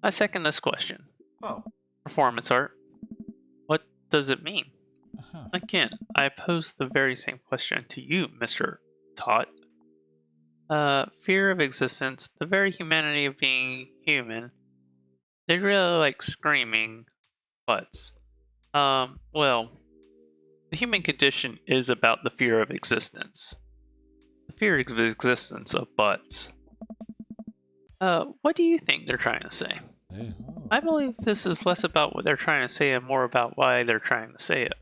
I second this question. Oh. Performance art. What does it mean? Uh-huh. Again, I pose the very same question to you, Mr. Tot. Fear of existence, the very humanity of being human. They really like screaming butts. Well, the human condition is about the fear of existence. The fear of existence of butts. What do you think they're trying to say? Hey. Oh. I believe this is less about what they're trying to say and more about why they're trying to say it.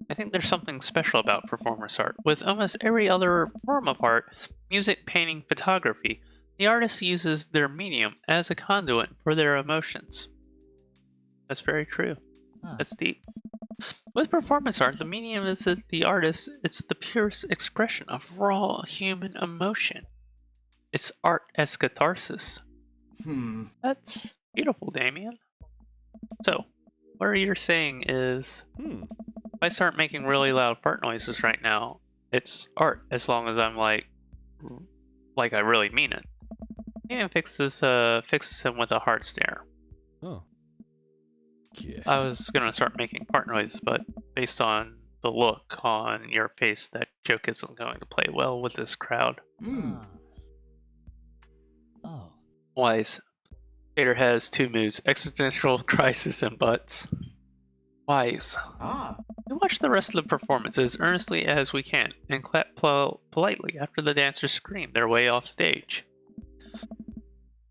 I think there's something special about performance art. With almost every other form of art, music, painting, photography, the artist uses their medium as a conduit for their emotions. That's very true. Huh. That's deep. With performance art, the medium is the artist, it's the purest expression of raw human emotion. It's art as catharsis. That's beautiful, Damien. So, what you're saying is, if I start making really loud fart noises right now, it's art as long as I'm like I really mean it. Damien fixes him with a hard stare. Oh. Yeah. I was gonna start making fart noises, but based on the look on your face, that joke isn't going to play well with this crowd. Ah. Oh. Wise. Vader has two moods: existential crisis and butts. Wise. Ah. We watch the rest of the performance as earnestly as we can and clap politely after the dancers scream their way off stage.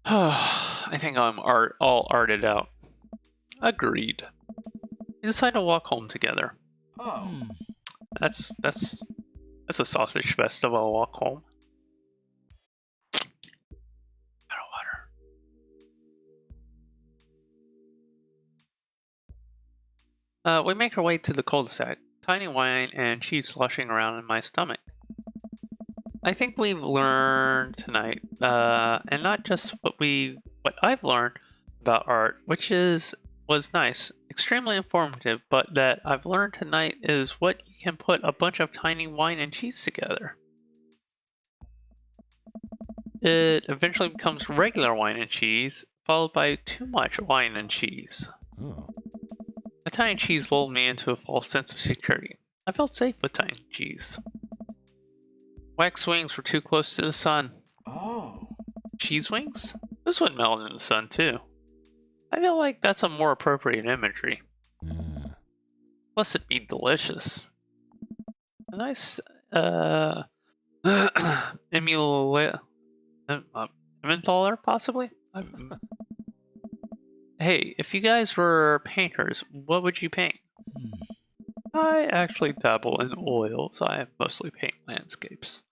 I think I'm all arted out. Agreed. We decide to walk home together. Oh. Hmm. That's a sausage festival walk home. Out of water. We make our way to the cul-de-sac. Tiny wine and cheese sloshing around in my stomach. I think we've learned tonight, and not just what I've learned about art, which was nice, extremely informative, but that I've learned tonight is what you can put a bunch of tiny wine and cheese together. It eventually becomes regular wine and cheese, followed by too much wine and cheese. Oh. A tiny cheese lulled me into a false sense of security. I felt safe with tiny cheese. Wax wings were too close to the sun. Oh. Cheese wings? This would melt in the sun too. I feel like that's a more appropriate imagery. Yeah. Plus it'd be delicious. A nice, Emmentaler, possibly? Hey, if you guys were painters, what would you paint? Hmm. I actually dabble in oils. I mostly paint landscapes.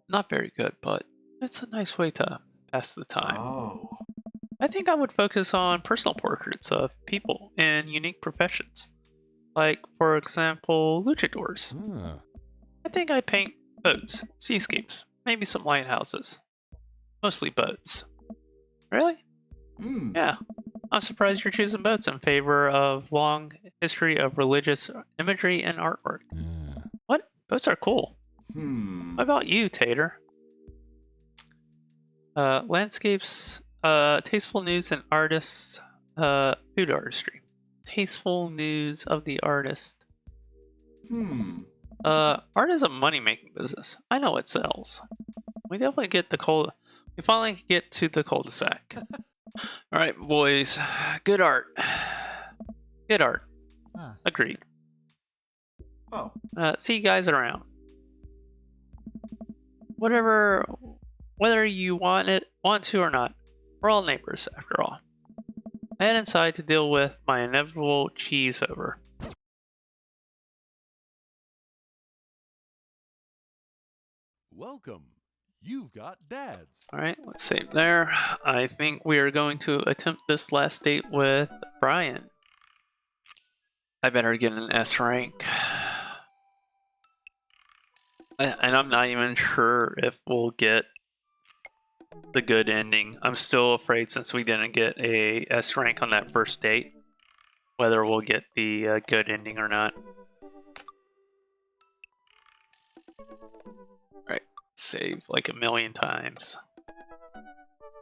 Not very good, but it's a nice way to pass the time. Oh. I think I would focus on personal portraits of people in unique professions. Like, for example, luchadors. Ah. I think I'd paint boats, seascapes, maybe some lighthouses. Mostly boats. Really? Yeah. I'm surprised you're choosing boats in favor of long history of religious imagery and artwork. Yeah. What? Boats are cool. What about you, Tater? Landscapes, tasteful news and artists, food artistry. Tasteful news of the artist. Art is a money-making business. I know it sells. We definitely get we finally get to the cul-de-sac. All right, boys. Good art. Good art. Ah. Agreed. Oh. See you guys around. Whatever whether you want to or not. We're all neighbors, after all. I head inside to deal with my inevitable cheese over. Welcome. You've got dads. Alright, let's save there. I think we are going to attempt this last date with Brian. I better get an S rank. And I'm not even sure if we'll get the good ending. I'm still afraid, since we didn't get a S rank on that first date, whether we'll get the good ending or not. Right, save like a million times.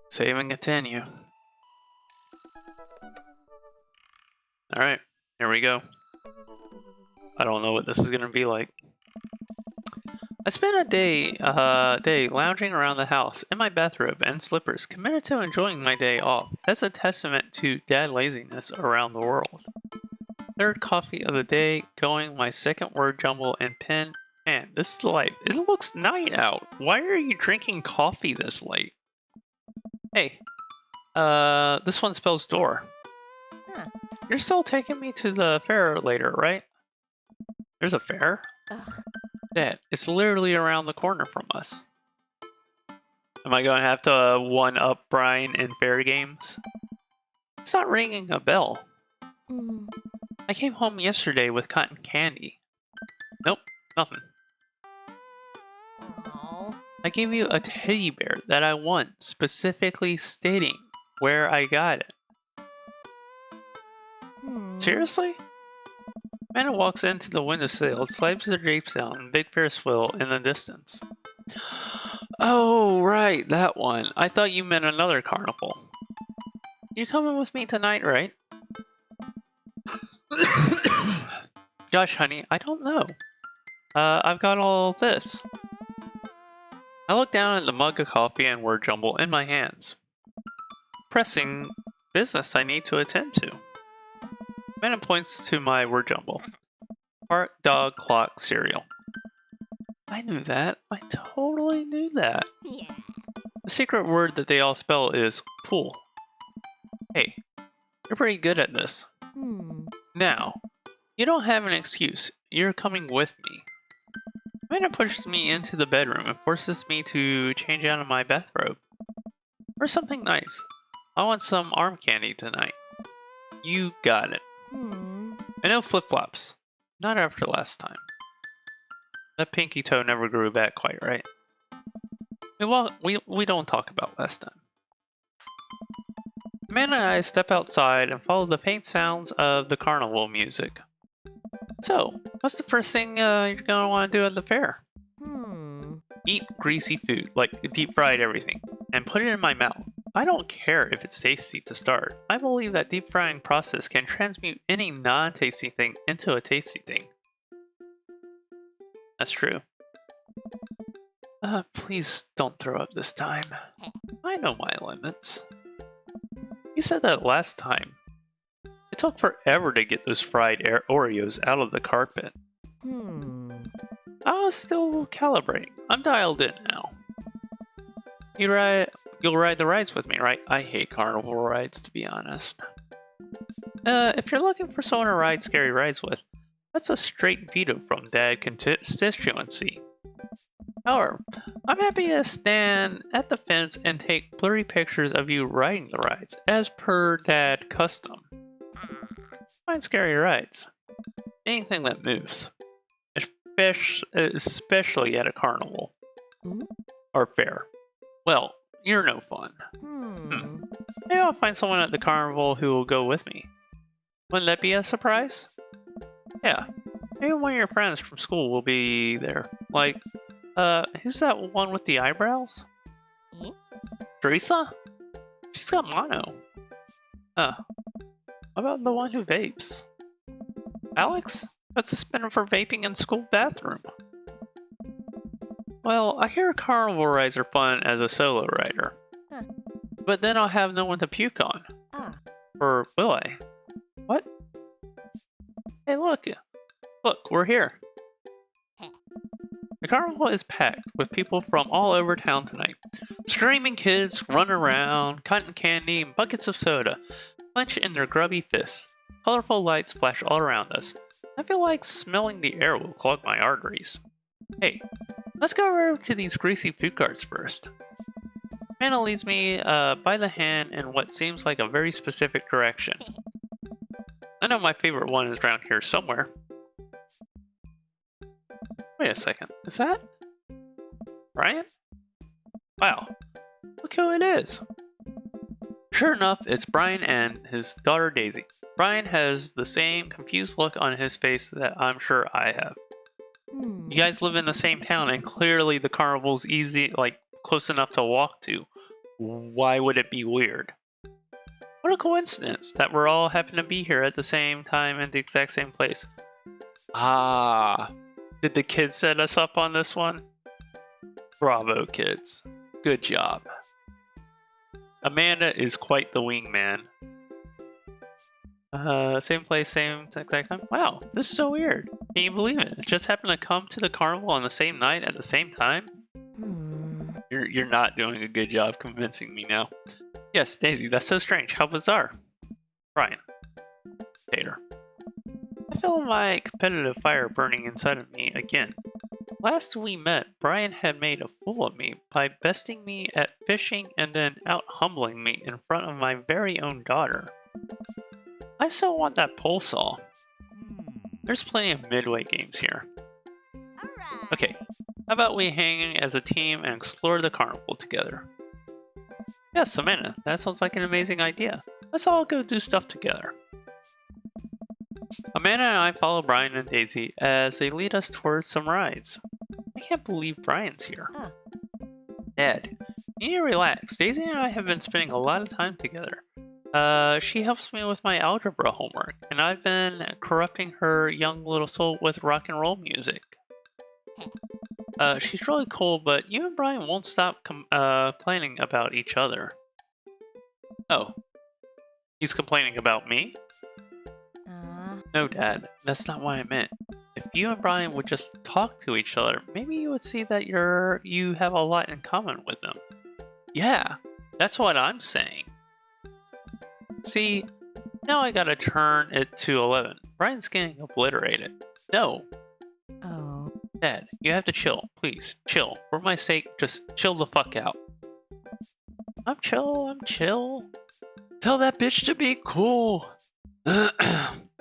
Save and continue. Alright, here we go. I don't know what this is going to be like. I spent a day lounging around the house in my bathrobe and slippers, committed to enjoying my day off. That's a testament to dad laziness around the world. Third coffee of the day, going my second word jumble and pen. Man, this is life. It looks night out. Why are you drinking coffee this late? Hey, this one spells door. Huh. You're still taking me to the fair later, right? There's a fair? Ugh. Dad, it's literally around the corner from us. Am I going to have to one-up Brian in fair games? It's not ringing a bell. Mm. I came home yesterday with cotton candy. Nope, nothing. Aw. I gave you a teddy bear that I won, specifically stating where I got it. Hmm. Seriously? Amanda walks into the windowsill, slides her drapes down, and big Ferris wheel in the distance. Oh, right, that one. I thought you meant another carnival. You coming with me tonight, right? Gosh, honey, I don't know. I've got all this. I look down at the mug of coffee and word jumble in my hands. Pressing business I need to attend to. Amanda points to my word jumble. Park, dog, clock, cereal. I knew that. I totally knew that. Yeah. The secret word that they all spell is pool. Hey, you're pretty good at this. Hmm. Now, you don't have an excuse. You're coming with me. Amanda pushes me into the bedroom and forces me to change out of my bathrobe. Or something nice. I want some arm candy tonight. You got it. Hmm. And no flip-flops. Not after last time. That pinky toe never grew back quite right. We don't talk about last time. Amanda and I step outside and follow the faint sounds of the carnival music. So, what's the first thing you're gonna want to do at the fair? Hmm. Eat greasy food, like deep fried everything, and put it in my mouth. I don't care if it's tasty to start. I believe that deep frying process can transmute any non-tasty thing into a tasty thing. That's true. Please don't throw up this time. I know my limits. You said that last time. It took forever to get those fried Oreos out of the carpet. Hmm. I was still calibrating. I'm dialed in now. You'll ride the rides with me, right? I hate carnival rides, to be honest. If you're looking for someone to ride scary rides with, that's a straight veto from Dad constituency. However, I'm happy to stand at the fence and take blurry pictures of you riding the rides, as per Dad custom. Find scary rides. Anything that moves. Especially at a carnival. Hmm? Or fair. Well, you're no fun. Hmm. Maybe I'll find someone at the carnival who will go with me. Wouldn't that be a surprise? Yeah. Maybe one of your friends from school will be there. Like, who's that one with the eyebrows? Eh? Teresa? She's got mono. What about the one who vapes? Alex? That's a spinner for vaping in school bathroom. Well, I hear carnival rides are fun as a solo rider. Huh. But then I'll have no one to puke on. Ah. Or will I? What? Hey, look. Look, we're here. Heh. The carnival is packed with people from all over town tonight. Screaming kids run around, cotton candy, and buckets of soda clench in their grubby fists. Colorful lights flash all around us. I feel like smelling the air will clog my arteries. Hey, let's go over to these greasy food carts first. Amanda leads me by the hand in what seems like a very specific direction. I know my favorite one is around here somewhere. Wait a second, is that Brian? Wow, look who it is. Sure enough, it's Brian and his daughter Daisy. Brian has the same confused look on his face that I'm sure I have. You guys live in the same town and clearly the carnival's easy, like close enough to walk to. Why would it be weird? What a coincidence that we're all happen to be here at the same time in the exact same place. Ah, did the kids set us up on this one? Bravo, kids. Good job. Amanda is quite the wingman. Same place, same exact time. Wow, this is so weird. Can you believe it? It just happened to come to the carnival on the same night at the same time? You're not doing a good job convincing me now. Yes, Daisy, that's so strange. How bizarre. Brian. Tater. I feel my competitive fire burning inside of me again. Last we met, Brian had made a fool of me by besting me at fishing and then out-humbling me in front of my very own daughter. I still want that pole saw. There's plenty of Midway games here. Okay, how about we hang as a team and explore the carnival together? Yeah, Samantha, that sounds like an amazing idea. Let's all go do stuff together. Amanda and I follow Brian and Daisy as they lead us towards some rides. I can't believe Brian's here. Dad, you need to relax. Daisy and I have been spending a lot of time together. She helps me with my algebra homework, and I've been corrupting her young little soul with rock and roll music. She's really cool, but you and Brian won't stop complaining about each other. Oh. He's complaining about me? No, Dad, that's not what I meant. If you and Brian would just talk to each other, maybe you would see that you have a lot in common with them. Yeah, that's what I'm saying. See, now I gotta turn it to 11. Brian's getting obliterated. No. Oh. Dad, you have to chill. Please, chill. For my sake, just chill the fuck out. I'm chill. Tell that bitch to be cool.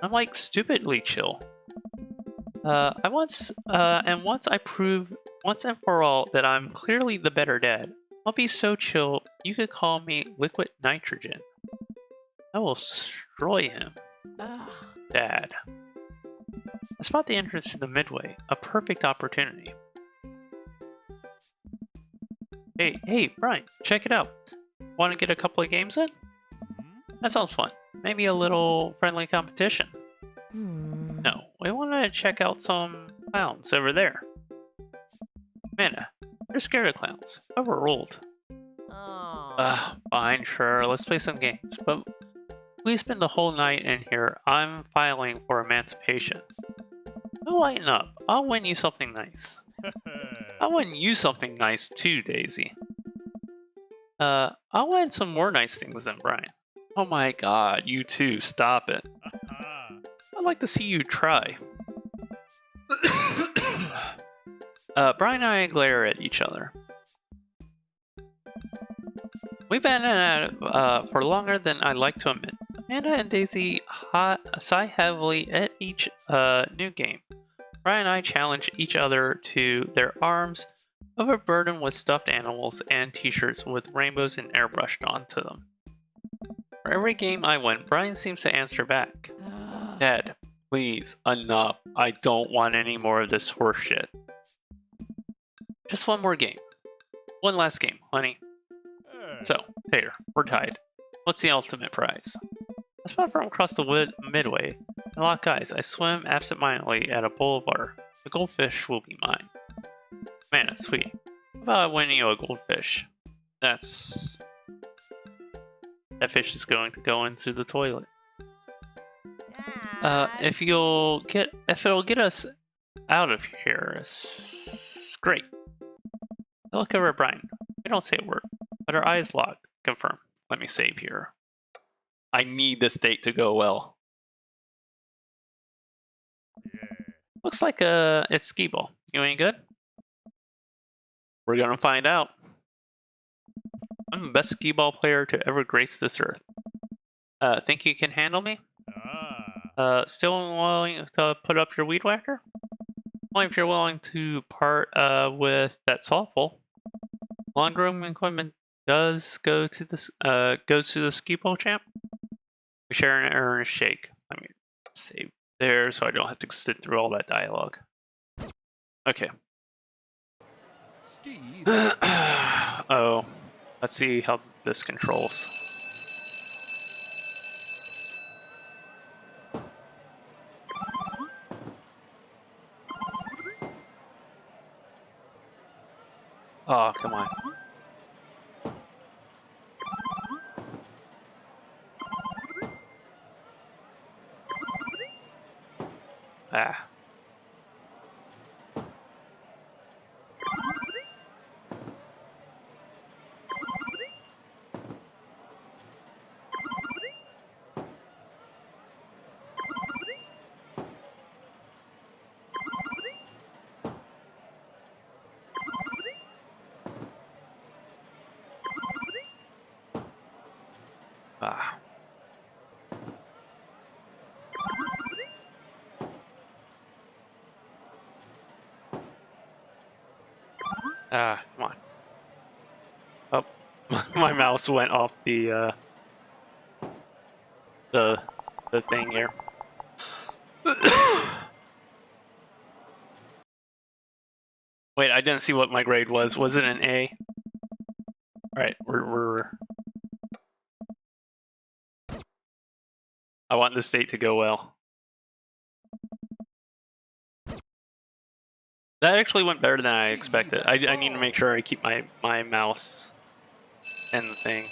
I'm like stupidly chill. Once I prove once and for all that I'm clearly the better dad, I'll be so chill you could call me liquid nitrogen. I will destroy him. Dad. I spot the entrance to the Midway, a perfect opportunity. Hey, Brian, check it out. Want to get a couple of games in? That sounds fun. Maybe a little friendly competition. No, we want to check out some clowns over there. Amanda, you're scared of clowns. Overruled. Fine, sure, let's play some games. But we spend the whole night in here. I'm filing for emancipation. Don't lighten up. I'll win you something nice. I'll win you something nice too, Daisy. I'll win some more nice things than Brian. Oh my god, you too, stop it. I'd like to see you try. Brian and I glare at each other. We've been at it for longer than I'd like to admit. Amanda and Daisy sigh heavily at each new game. Brian and I challenge each other to their arms overburdened with stuffed animals and t-shirts with rainbows and airbrushed onto them. For every game I win, Brian seems to answer back. Dad, please, enough. I don't want any more of this horseshit. Just one more game. One last game, honey. So, Tater, we're tied. What's the ultimate prize? I spot from across the Midway and lock eyes. I swim absentmindedly at a bowl of water. The goldfish will be mine. Man, that's sweet. How about winning you a goldfish? That fish is going to go into the toilet. If it'll get us out of here, it's great. I look over at Brian. I don't say a word. but her eyes locked. Confirm. Let me save here. I need this date to go well. Looks like it's skee ball. You ain't good? We're gonna find out. I'm the best skee ball player to ever grace this earth. Think you can handle me? Still willing to put up your weed whacker? Only if you're willing to part with that salt bowl. Lawn grooming equipment does goes to the skee ball champ. We share an earnest shake. Let me save there so I don't have to sit through all that dialogue. Okay. Ski. Oh, let's see how this controls. Oh, come on. Ah. Ah. Ah, come on. Oh, my mouse went off the thing here. Wait, I didn't see what my grade was. Was it an A? All right, we're. I want this date to go well. That actually went better than I expected. I need to make sure I keep my mouse in the thing.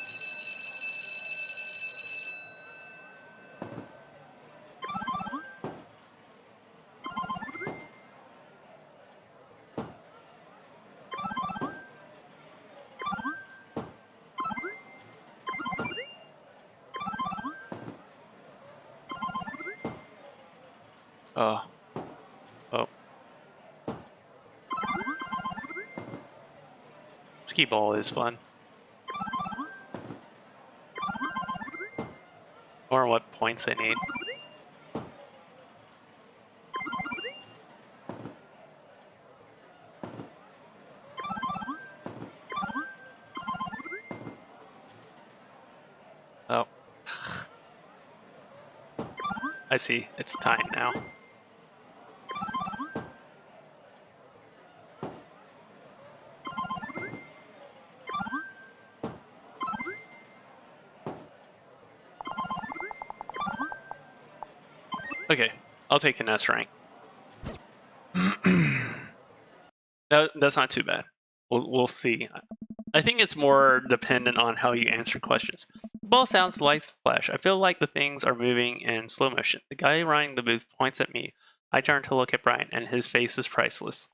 Oh. Oh. Skee ball is fun. Or what points I need. Oh. I see. It's time now. Okay, I'll take an S rank. That's not too bad. We'll see. I think it's more dependent on how you answer questions. The ball sounds light splash. I feel like the things are moving in slow motion. The guy running the booth points at me. I turn to look at Brian, and his face is priceless.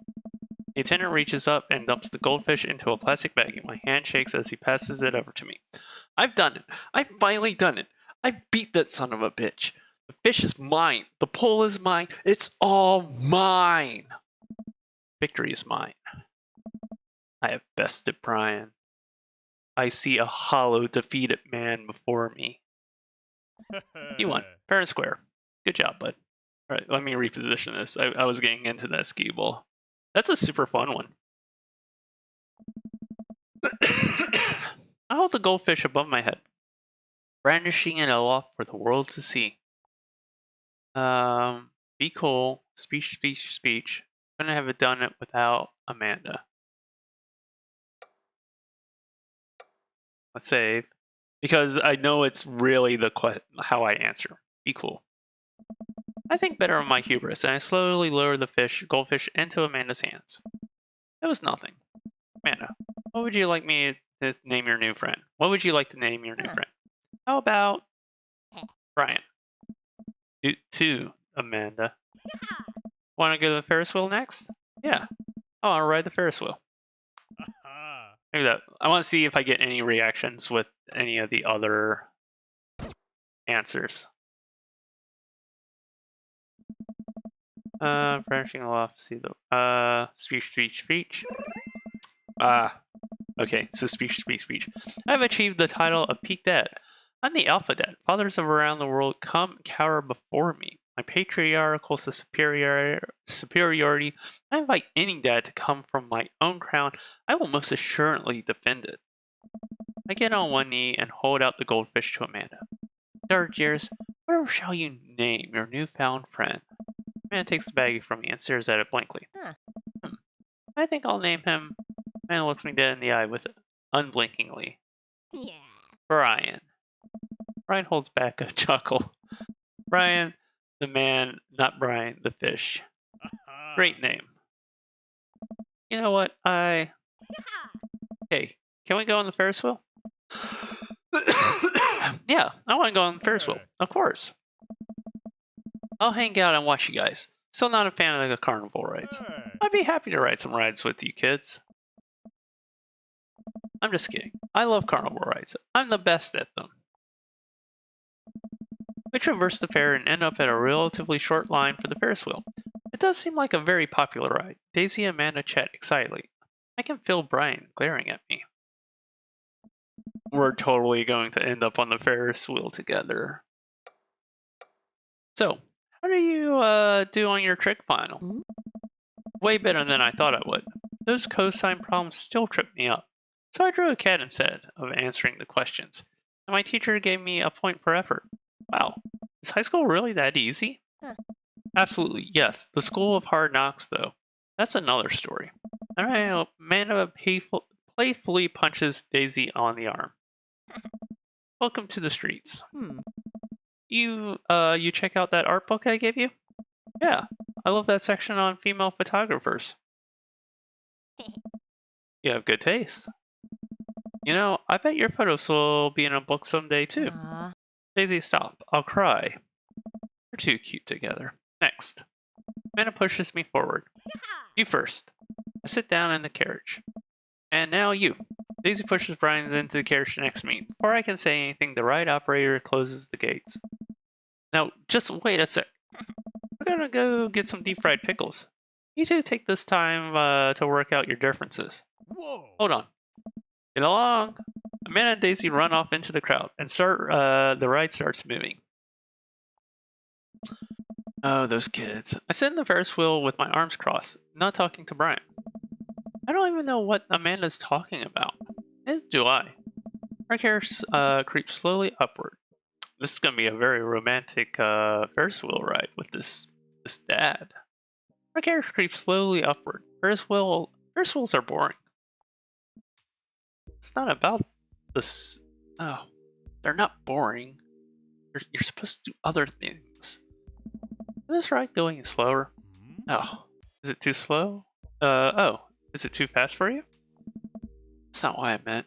The attendant reaches up and dumps the goldfish into a plastic bag, and my hand shakes as he passes it over to me. I've done it. I've finally done it. I beat that son of a bitch. The fish is mine. The pole is mine. It's all mine. Victory is mine. I have bested Brian. I see a hollow, defeated man before me. You won. Fair and square. Good job, bud. All right, let me reposition this. I was getting into that skee ball. That's a super fun one. I hold the goldfish above my head, brandishing it aloft for the world to see. Be cool. Speech, speech, speech. Couldn't have done it without Amanda. Let's save. Because I know it's really how I answer. Be cool. I think better of my hubris, and I slowly lower the goldfish into Amanda's hands. It was nothing. Amanda, what would you like me to name your new friend? What would you like to name your new friend? How about Brian? You too, Amanda. Want to go to the Ferris wheel next? Yeah. I want to ride the Ferris wheel. Maybe that. I want to see if I get any reactions with any of the other answers. Branching off. See the speech. Okay. So speech. I've achieved the title of Peak Dad. I'm the Alpha Dad. Fathers of around the world come cower before me. My patriarchal superiority. I invite any dad to come from my own crown. I will most assuredly defend it. I get on one knee and hold out the goldfish to Amanda. Dark jeers, whatever shall you name your newfound friend? Amanda takes the baggie from me and stares at it blankly. Huh. I think I'll name him. Amanda looks me dead in the eye with it, unblinkingly. Yeah. Brian. Brian holds back a chuckle. Brian, the man, not Brian, the fish. Great name. You know what? Hey, can we go on the Ferris wheel? Yeah, I want to go on the Ferris wheel. Of course. I'll hang out and watch you guys. Still not a fan of the carnival rides. I'd be happy to ride some rides with you kids. I'm just kidding. I love carnival rides. I'm the best at them. We traverse the fair and end up at a relatively short line for the Ferris wheel. It does seem like a very popular ride. Daisy and Amanda chat excitedly. I can feel Brian glaring at me. We're totally going to end up on the Ferris wheel together. So, how do you do on your trick final? Hmm? Way better than I thought I would. Those cosine problems still trip me up. So I drew a cat instead of answering the questions. And my teacher gave me a point for effort. Wow. Is high school really that easy? Huh. Absolutely, yes. The school of hard knocks, though. That's another story. Amanda playfully punches Daisy on the arm. Welcome to the streets. Hmm. You check out that art book I gave you? Yeah, I love that section on female photographers. You have good taste. You know, I bet your photos will be in a book someday, too. Daisy, stop. I'll cry. You're too cute together. Next. Amanda pushes me forward. You first. I sit down in the carriage. And now you. Daisy pushes Brian into the carriage next to me. Before I can say anything, the ride operator closes the gates. Now, just wait a sec. We're gonna go get some deep fried pickles. You two take this time to work out your differences. Whoa! Hold on. Get along. Amanda and Daisy run off into the crowd and the ride starts moving. Oh, those kids. I sit in the Ferris wheel with my arms crossed, not talking to Brian. I don't even know what Amanda's talking about. Neither do I. Our carriage creeps slowly upward. This is going to be a very romantic Ferris wheel ride with this dad. Our carriage creeps slowly upward. Ferris wheels are boring. It's not about this. Oh, they're not boring. You're supposed to do other things. Is this ride going slower? Oh, is it too slow? Is it too fast for you? That's not what I meant.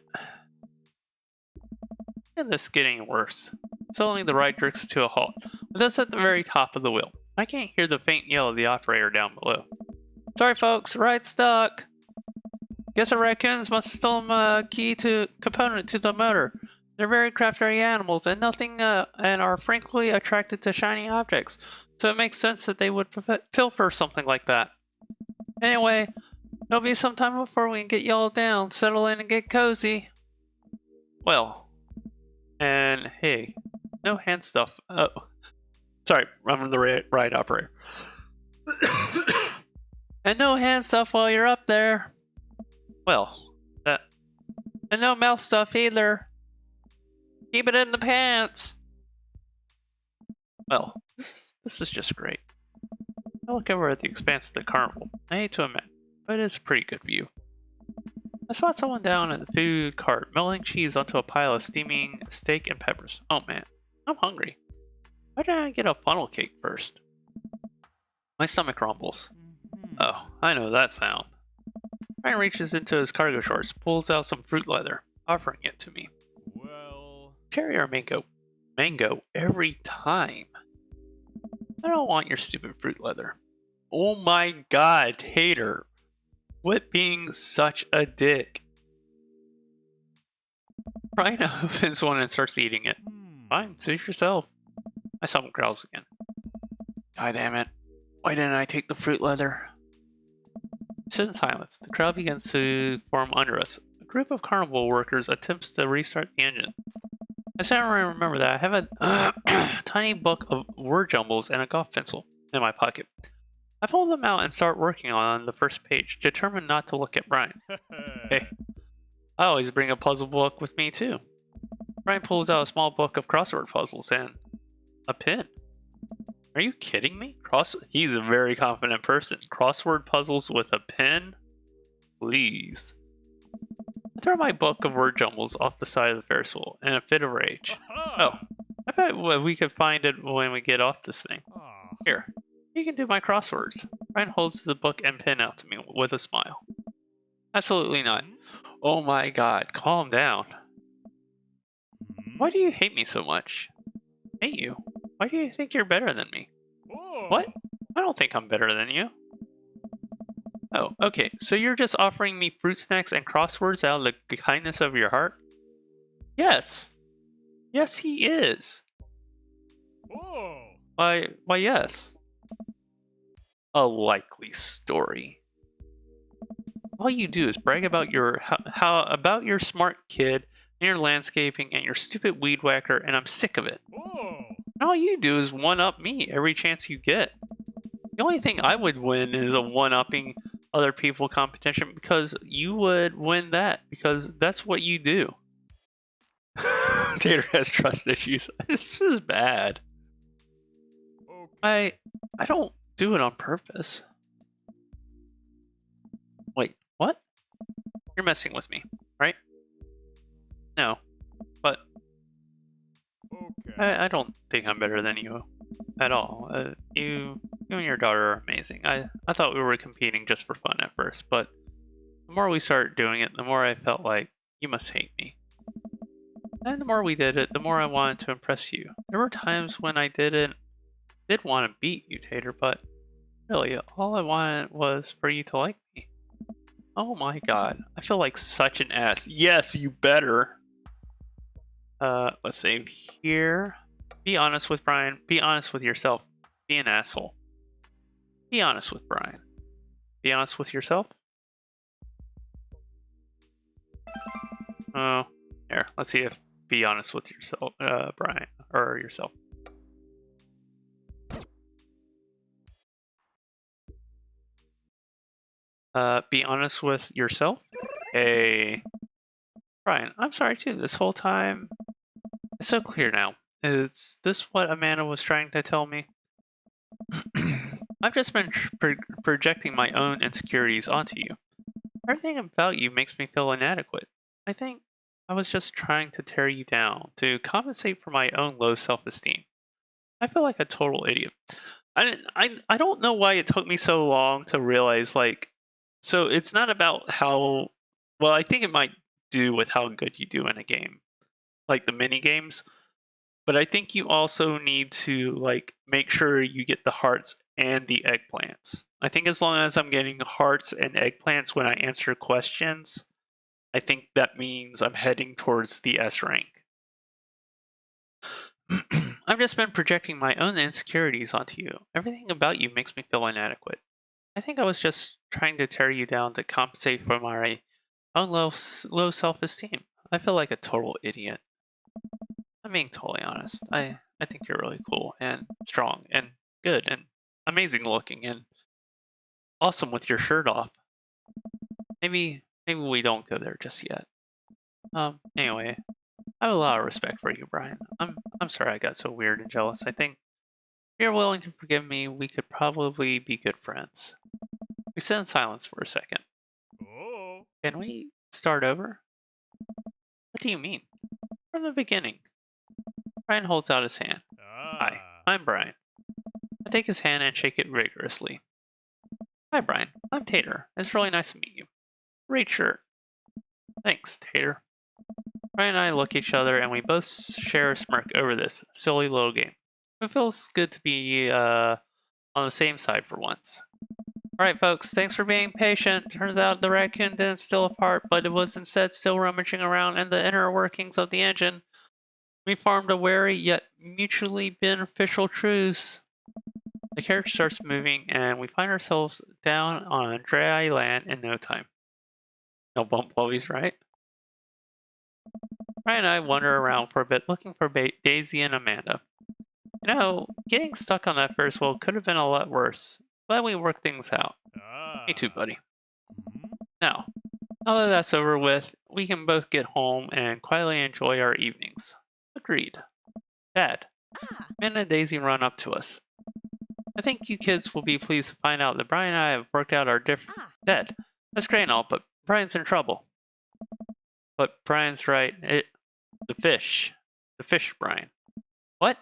And this getting worse. Suddenly the ride jerks to a halt, but that's at the very top of the wheel. I can't hear the faint yell of the operator down below. Sorry folks, ride's stuck. Guess the raccoons must have stolen a key component to the motor. They're very crafty animals and are frankly attracted to shiny objects, so it makes sense that they would pilfer something like that. Anyway, it'll be some time before we can get y'all down, settle in and get cozy. Well, and hey, no hand stuff. Oh, sorry, I'm the ride operator. And no hand stuff while you're up there. Well, and no mouth stuff either. Keep it in the pants. Well, this is just great. I look over at the expanse of the carnival. I hate to admit, but it's a pretty good view. I spot someone down in the food cart melting cheese onto a pile of steaming steak and peppers. Oh man, I'm hungry. Why didn't I get a funnel cake first? My stomach rumbles. Oh, I know that sound. Ryan reaches into his cargo shorts, pulls out some fruit leather, offering it to me. Well, Cherry or mango? Mango every time. I don't want your stupid fruit leather. Oh my god, Tater. Quit being such a dick. Brian opens one and starts eating it. Fine, suit yourself. My stomach growls again. God damn it. Why didn't I take the fruit leather? We sit in silence. The crowd begins to form under us. A group of carnival workers attempts to restart the engine. I suddenly remember that I have a tiny book of word jumbles and a golf pencil in my pocket. I pull them out and start working on the first page, determined not to look at Brian. Hey, I always bring a puzzle book with me too. Brian pulls out a small book of crossword puzzles and a pen. Are you kidding me? He's a very confident person. Crossword puzzles with a pen? Please. I throw my book of word jumbles off the side of the Ferris wheel in a fit of rage. Oh, I bet we could find it when we get off this thing. Here, you can do my crosswords. Brian holds the book and pen out to me with a smile. Absolutely not. Oh my god, calm down. Why do you hate me so much? Hate you? Why do you think you're better than me? What? I don't think I'm better than you. Oh, okay. So you're just offering me fruit snacks and crosswords out of the kindness of your heart? Yes. Yes, he is. Why, yes. A likely story. All you do is brag about your about your smart kid and your landscaping and your stupid weed whacker, and I'm sick of it. And all you do is one-up me every chance you get. The only thing I would win is a one-upping other people competition, because you would win that, because that's what you do. Tater has trust issues. This is bad. I don't do it on purpose. Wait, what? You're messing with me, right? No, but I don't think I'm better than you at all. You and your daughter are amazing. I thought we were competing just for fun at first, but the more we started doing it, the more I felt like you must hate me. And the more we did it, the more I wanted to impress you. There were times when I did want to beat you, Tater, but really, all I wanted was for you to like me. Oh my god, I feel like such an ass. Yes, you better. Let's save here. Be honest with Brian. Be honest with yourself. Be an asshole. Be honest with Brian. Be honest with yourself. Oh, here. Let's see if be honest with yourself, Brian, or yourself. Be honest with yourself. Hey, Brian, I'm sorry too. This whole time, it's so clear now. Is this what Amanda was trying to tell me? I've just been projecting my own insecurities onto you. Everything about you makes me feel inadequate. I think I was just trying to tear you down to compensate for my own low self-esteem. I feel like a total idiot. I don't know why it took me so long to realize, like, so it's not about how, well, I think it might do with how good you do in a game, like the mini games. But I think you also need to, like, make sure you get the hearts and the eggplants. I think as long as I'm getting hearts and eggplants when I answer questions, I think that means I'm heading towards the S rank. I've just been projecting my own insecurities onto you. Everything about you makes me feel inadequate. I think I was just trying to tear you down to compensate for my own low self-esteem. I feel like a total idiot. I'm being totally honest. I think you're really cool and strong and good and amazing looking and awesome with your shirt off. Maybe we don't go there just yet. Anyway, I have a lot of respect for you, Brian. I'm sorry I got so weird and jealous. I think if you're willing to forgive me, we could probably be good friends. We sit in silence for a second. Can we start over? What do you mean? From the beginning. Brian holds out his hand. Hi, I'm Brian. I take his hand and shake it vigorously. Hi, Brian. I'm Tater. It's really nice to meet you. Great shirt. Thanks, Tater. Brian and I look at each other and we both share a smirk over this silly little game. It feels good to be on the same side for once. Alright folks, thanks for being patient. Turns out the raccoon didn't steal a part, but it was instead still rummaging around in the inner workings of the engine. We formed a wary yet mutually beneficial truce. The carriage starts moving and we find ourselves down on dry land in no time. No bump lowies, right? Ryan and I wander around for a bit looking for Daisy and Amanda. You know, getting stuck on that Ferris wheel could have been a lot worse. Glad we worked things out. Me too, buddy. Now that that's over with, we can both get home and quietly enjoy our evenings. Agreed. Dad, Amanda and Daisy run up to us. I think you kids will be pleased to find out that Brian and I have worked out our different. Dad, that's great and all, but Brian's in trouble. But Brian's right. The fish, Brian. What?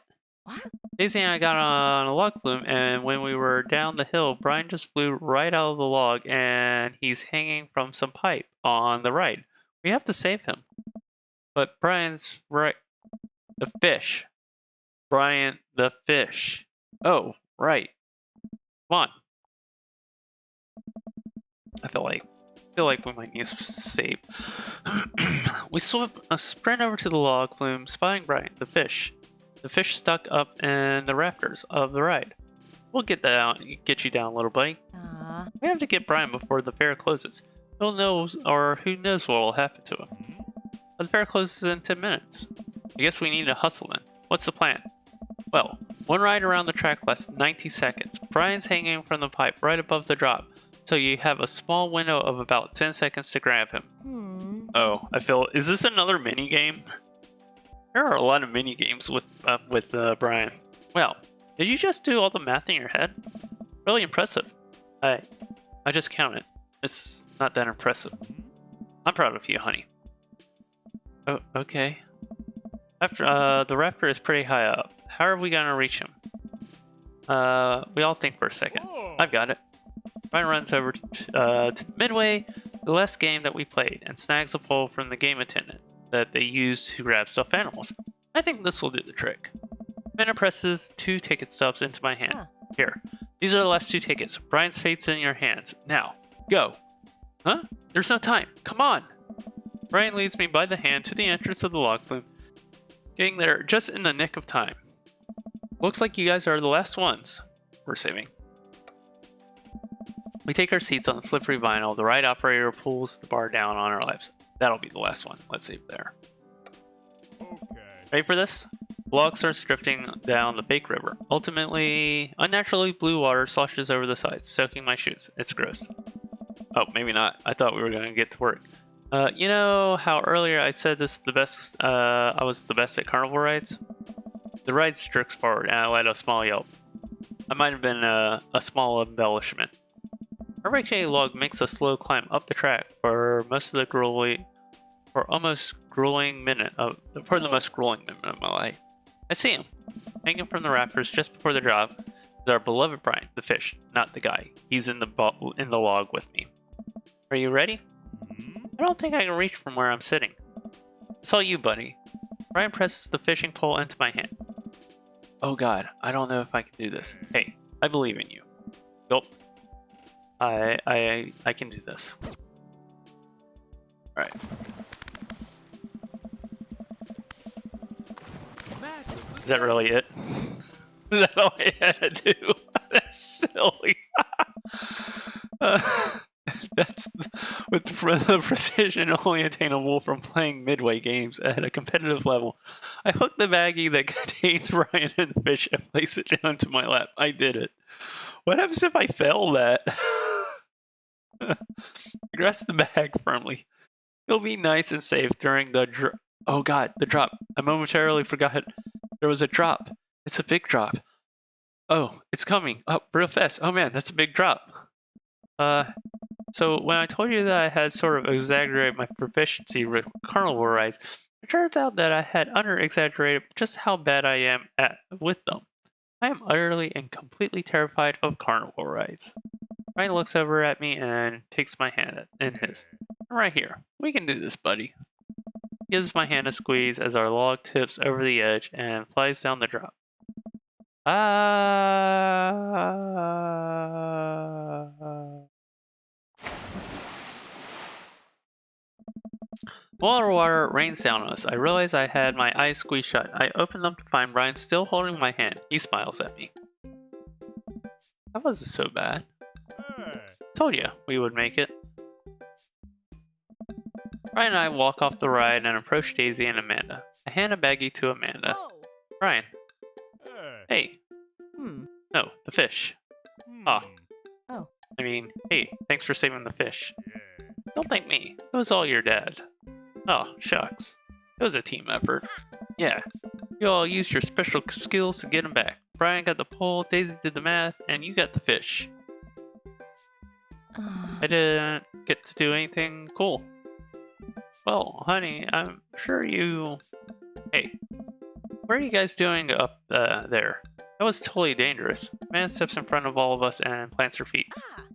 Daisy and I got on a log flume, and when we were down the hill, Brian just flew right out of the log, and he's hanging from some pipe on the right. We have to save him. But Brian's right. The fish. Brian the fish. Oh, right. Come on. I feel like we might need to save. We sprint over to the log flume, spotting Brian the fish. The fish stuck up in the rafters of the ride. We'll get you down, little buddy. We have to get Brian before the fair closes. Who knows what will happen to him. But the fair closes in 10 minutes. I guess we need to hustle then. What's the plan? Well, one ride around the track lasts 90 seconds. Brian's hanging from the pipe right above the drop, so you have a small window of about 10 seconds to grab him. Oh, is this another mini game? There are a lot of mini games with Brian. Well, did you just do all the math in your head? Really impressive. I just counted. It's not that impressive. I'm proud of you, honey. Oh, okay. After the raptor is pretty high up. How are we gonna reach him? We all think for a second. I've got it. Brian runs over to Midway, the last game that we played, and snags a pole from the game attendant that they use to grab stuffed animals. I think this will do the trick. Amanda presses 2 ticket stubs into my hand. Here. These are the last 2 tickets. Brian's fate's in your hands. Now, go. Huh? There's no time. Come on. Brian leads me by the hand to the entrance of the log flume, getting there just in the nick of time. Looks like you guys are the last ones we're saving. We take our seats on the slippery vinyl. The ride operator pulls the bar down on our laps. That'll be the last one. Let's save there. Okay. Ready for this? The log starts drifting down the fake river. Ultimately, unnaturally blue water sloshes over the sides, soaking my shoes. It's gross. Oh, maybe not. I thought we were going to get to work. You know how earlier I said I was the best at carnival rides? The ride jerks forward and I let a small yelp. I might have been a small embellishment. Our rickety log makes a slow climb up the track for the most grueling minute of my life. I see him, hanging from the rafters just before the drop, is our beloved Brian, the fish, not the guy. He's in the log with me. Are you ready? I don't think I can reach from where I'm sitting. It's all you, buddy. Brian presses the fishing pole into my hand. Oh god, I don't know if I can do this. Hey, I believe in you. Yup. I can do this. Alright. Is that really it? Is that all I had to do? That's silly. That's with the precision only attainable from playing Midway games at a competitive level. I hooked the baggie that contains Brian and the fish and place it down to my lap. I did it. What happens if I fail that? Grasp the bag firmly. It'll be nice and safe during the oh god, the drop. I momentarily forgot there was a drop. It's a big drop. Oh, it's coming up real fast. Oh man, that's a big drop. So when I told you that I had sort of exaggerated my proficiency with carnival rides, it turns out that I had under-exaggerated just how bad I am with them. I am utterly and completely terrified of carnival rides. Ryan looks over at me and takes my hand in his. I'm right here. We can do this, buddy. He gives my hand a squeeze as our log tips over the edge and flies down the drop. Ah. Water rains down on us. I realized I had my eyes squeezed shut. I opened them to find Brian still holding my hand. He smiles at me. That wasn't so bad. Hey. Told you we would make it. Brian and I walk off the ride and approach Daisy and Amanda. I hand a baggie to Amanda. Brian, Hey. hey. Hmm. No, the fish. Ah. Hmm. I mean, hey, thanks for saving the fish. Yeah. Don't thank me. It was all your dad. Oh, shucks. It was a team effort. Yeah. You all used your special skills to get him back. Brian got the pole, Daisy did the math, and you got the fish. I didn't get to do anything cool. Well, honey, I'm sure you... Hey, what are you guys doing up there? That was totally dangerous. Man steps in front of all of us and plants her feet.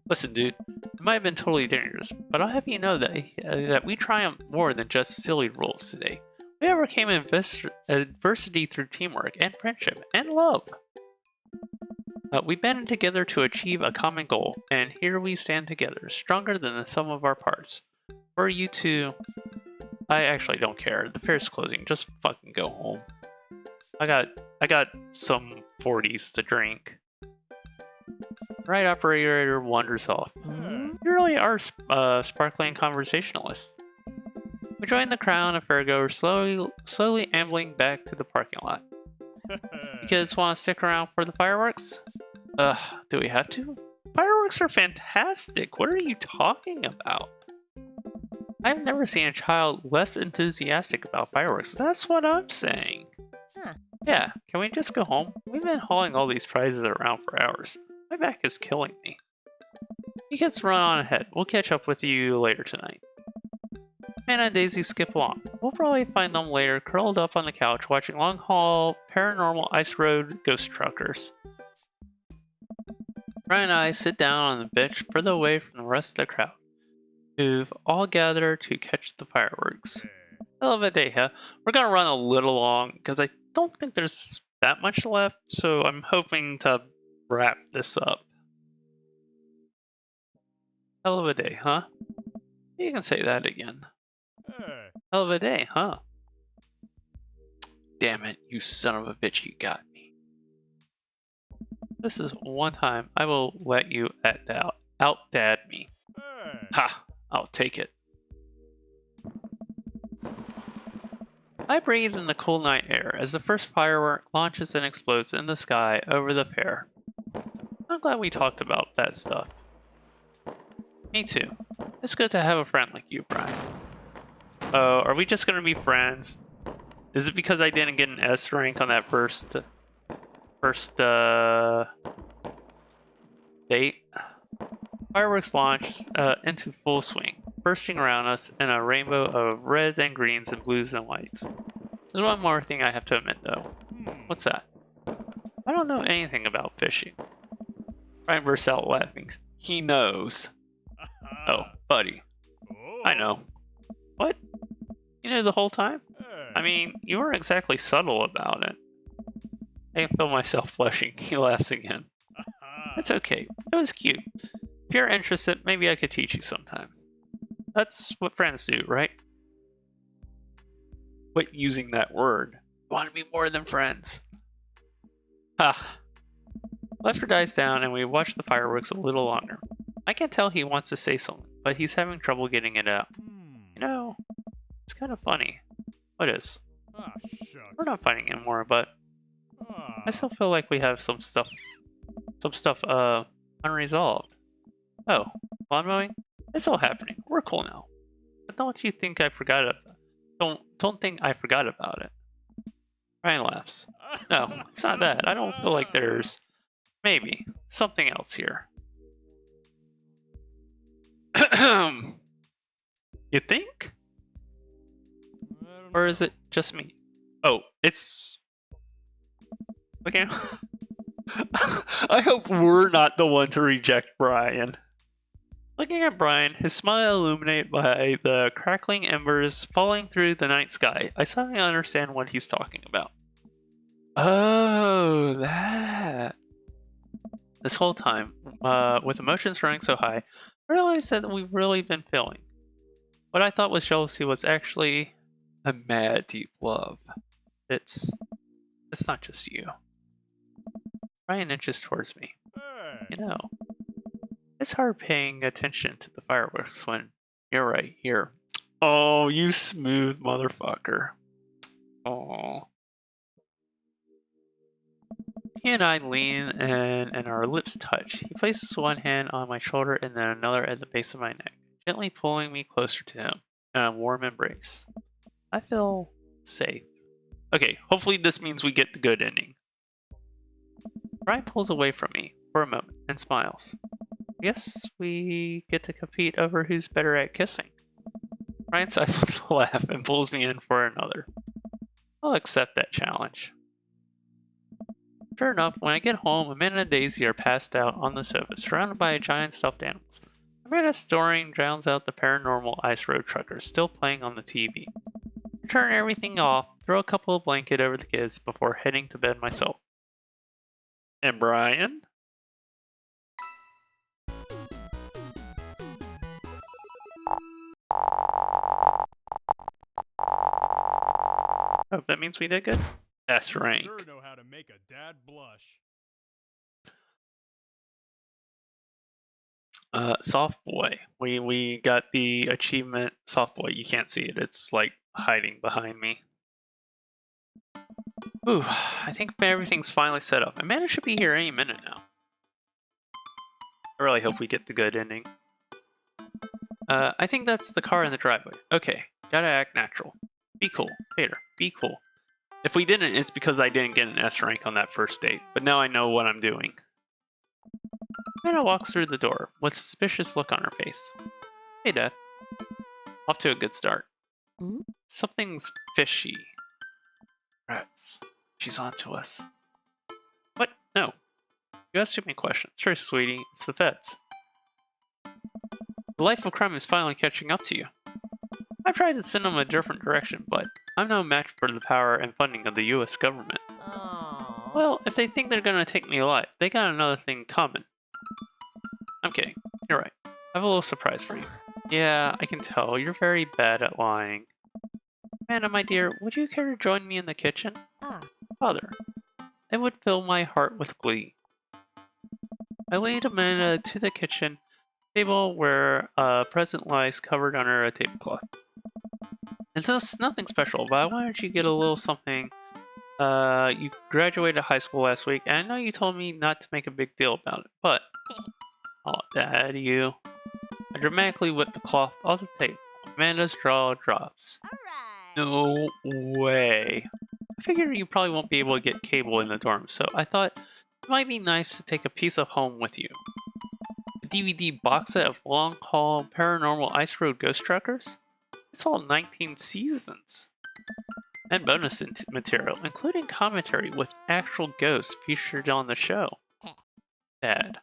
Listen, dude, it might have been totally dangerous, but I'll have you know that we triumphed more than just silly rules today. We overcame adversity through teamwork and friendship and love. We banded together to achieve a common goal, and here we stand together, stronger than the sum of our parts. For you two, I actually don't care. The fair's closing. Just fucking go home. I got some 40s to drink. Ride operator wanders off. Hmm? You really are sparkling conversationalist. We join the crowd of fairgoers slowly ambling back to the parking lot. You kids want to stick around for the fireworks? Do we have to? Fireworks are fantastic. What are you talking about? I've never seen a child less enthusiastic about fireworks. That's what I'm saying. Huh. Yeah, can we just go home? We've been hauling all these prizes around for hours. My back is killing me. You kids run on ahead. We'll catch up with you later tonight. Anna and Daisy skip along. We'll probably find them later curled up on the couch watching long haul paranormal ice road ghost truckers. Brian and I sit down on the bench further away from the rest of the crowd, who've all gathered to catch the fireworks. Hell of a day, huh? We're gonna run a little long because I don't think there's that much left, so I'm hoping to wrap this up. Hell of a day, huh? You can say that again. Hey. Hell of a day, huh? Damn it, you son of a bitch, you got me. This is one time I will let you out-dad me. Hey. Ha! I'll take it. I breathe in the cool night air as the first firework launches and explodes in the sky over the fair. I'm glad we talked about that stuff. Me too. It's good to have a friend like you, Brian. Oh, are we just gonna be friends? Is it because I didn't get an S rank on that first date? Fireworks launched into full swing, bursting around us in a rainbow of reds and greens and blues and whites. There's one more thing I have to admit, though. What's that? I don't know anything about fishing. Brian bursts out laughing. He knows. Oh, buddy. Oh. I know. What? You knew the whole time? Hey. I mean, you weren't exactly subtle about it. I can feel myself blushing. He laughs again. It's okay. It was cute. If you're interested, maybe I could teach you sometime. That's what friends do, right? Quit using that word. You want to be more than friends. Ha. Laughter dies down and we watch the fireworks a little longer. I can tell he wants to say something, but he's having trouble getting it out. You know, it's kind of funny. What is? Ah, shucks. We're not fighting anymore, but Ah. I still feel like we have some stuff unresolved. Oh, lawn mowing? It's all happening. We're cool now. But don't you think I forgot it? Don't think I forgot about it. Ryan laughs. No, it's not that. I don't feel like there's maybe something else here. You think? I don't Or know. is it just me? Oh, it's... Okay. I hope we're not the one to reject Brian. Looking at Brian, his smile illuminated by the crackling embers falling through the night sky, I suddenly understand what he's talking about. Oh, that. This whole time, with emotions running so high, I realized that we've really been failing. What I thought was jealousy was actually a mad deep love. It's not just you. Ryan inches towards me. Hey. You know, it's hard paying attention to the fireworks when you're right here. Oh, you smooth motherfucker. Oh. He and I lean and our lips touch. He places one hand on my shoulder and then another at the base of my neck, gently pulling me closer to him in a warm embrace. I feel safe. Okay, hopefully this means we get the good ending. Brian pulls away from me for a moment and smiles. I guess we get to compete over who's better at kissing. Brian stifles a laugh and pulls me in for another. I'll accept that challenge. Sure enough, when I get home, Amanda and Daisy are passed out on the sofa, surrounded by giant stuffed animals. Amanda's snoring drowns out the paranormal ice road truckers still playing on the TV. I turn everything off, throw a couple of blankets over the kids before heading to bed myself. And Brian? Oh, that means we did good? S rank. Sure know how to make a dad blush. Soft boy. We got the achievement soft boy. You can't see it. It's like hiding behind me. Ooh, I think everything's finally set up. Amanda should be here any minute now. I really hope we get the good ending. I think that's the car in the driveway. Okay, gotta act natural. Be cool. Peter, be cool. If we didn't, it's because I didn't get an S rank on that first date, but now I know what I'm doing. Amanda walks through the door with a suspicious look on her face. Hey, Dad. Off to a good start. Hmm? Something's fishy. Rats. She's on to us. What? No. You asked too many questions. Sure, sweetie. It's the feds. The life of crime is finally catching up to you. I've tried to send them a different direction, but I'm no match for the power and funding of the US government. Oh. Well, if they think they're gonna take me alive, they got another thing coming. I'm kidding. You're right. I have a little surprise for you. Yeah, I can tell. You're very bad at lying. Amanda, my dear, would you care to join me in the kitchen? Ah. Father, it would fill my heart with glee. I lead Amanda to the kitchen table where a present lies covered under a tablecloth. It's just nothing special, but why don't you get a little something? You graduated high school last week, and I know you told me not to make a big deal about it, but... Oh, Dad, you... I dramatically whip the cloth off the table. Amanda's jaw drops. No way. I figured you probably won't be able to get cable in the dorm, so I thought it might be nice to take a piece of home with you. A DVD box set of Long Haul Paranormal Ice Road Ghost Truckers? It's all 19 seasons. And bonus material, including commentary with actual ghosts featured on the show. Dad,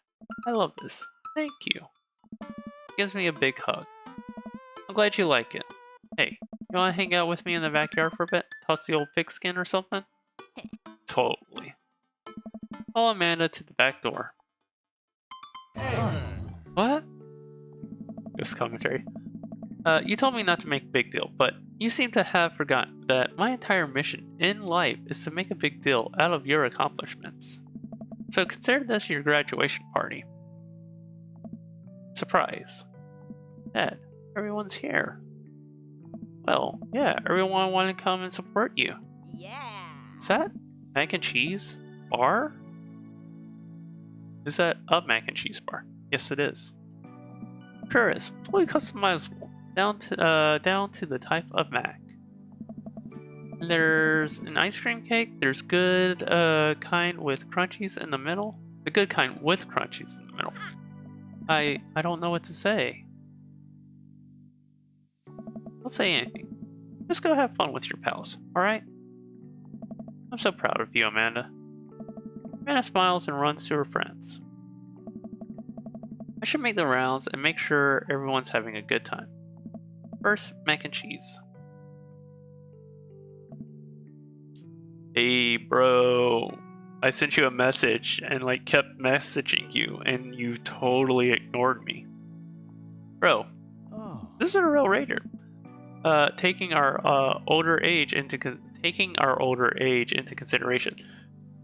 I love this. Thank you. Gives me a big hug. I'm glad you like it. Hey, you want to hang out with me in the backyard for a bit? Toss the old pigskin or something? Totally. Follow Amanda to the back door. What? Ghost commentary. You told me not to make a big deal, but you seem to have forgotten that my entire mission in life is to make a big deal out of your accomplishments. So consider this your graduation party. Surprise. Dad, everyone's here. Well, yeah, everyone wanted to come and support you. Yeah. Is that mac and cheese bar? Is that a mac and cheese bar? Yes, it is. Sure is. Fully customizable. Down to the type of mac. There's an ice cream cake. There's good kind with crunchies in the middle. The good kind with crunchies in the middle. I don't know what to say. Don't say anything. Just go have fun with your pals, alright? I'm so proud of you, Amanda. Amanda smiles and runs to her friends. I should make the rounds and make sure everyone's having a good time. First, mac and cheese. Hey, bro. I sent you a message and like kept messaging you and you totally ignored me. Bro, Oh. this is a real raider. taking our older age into consideration.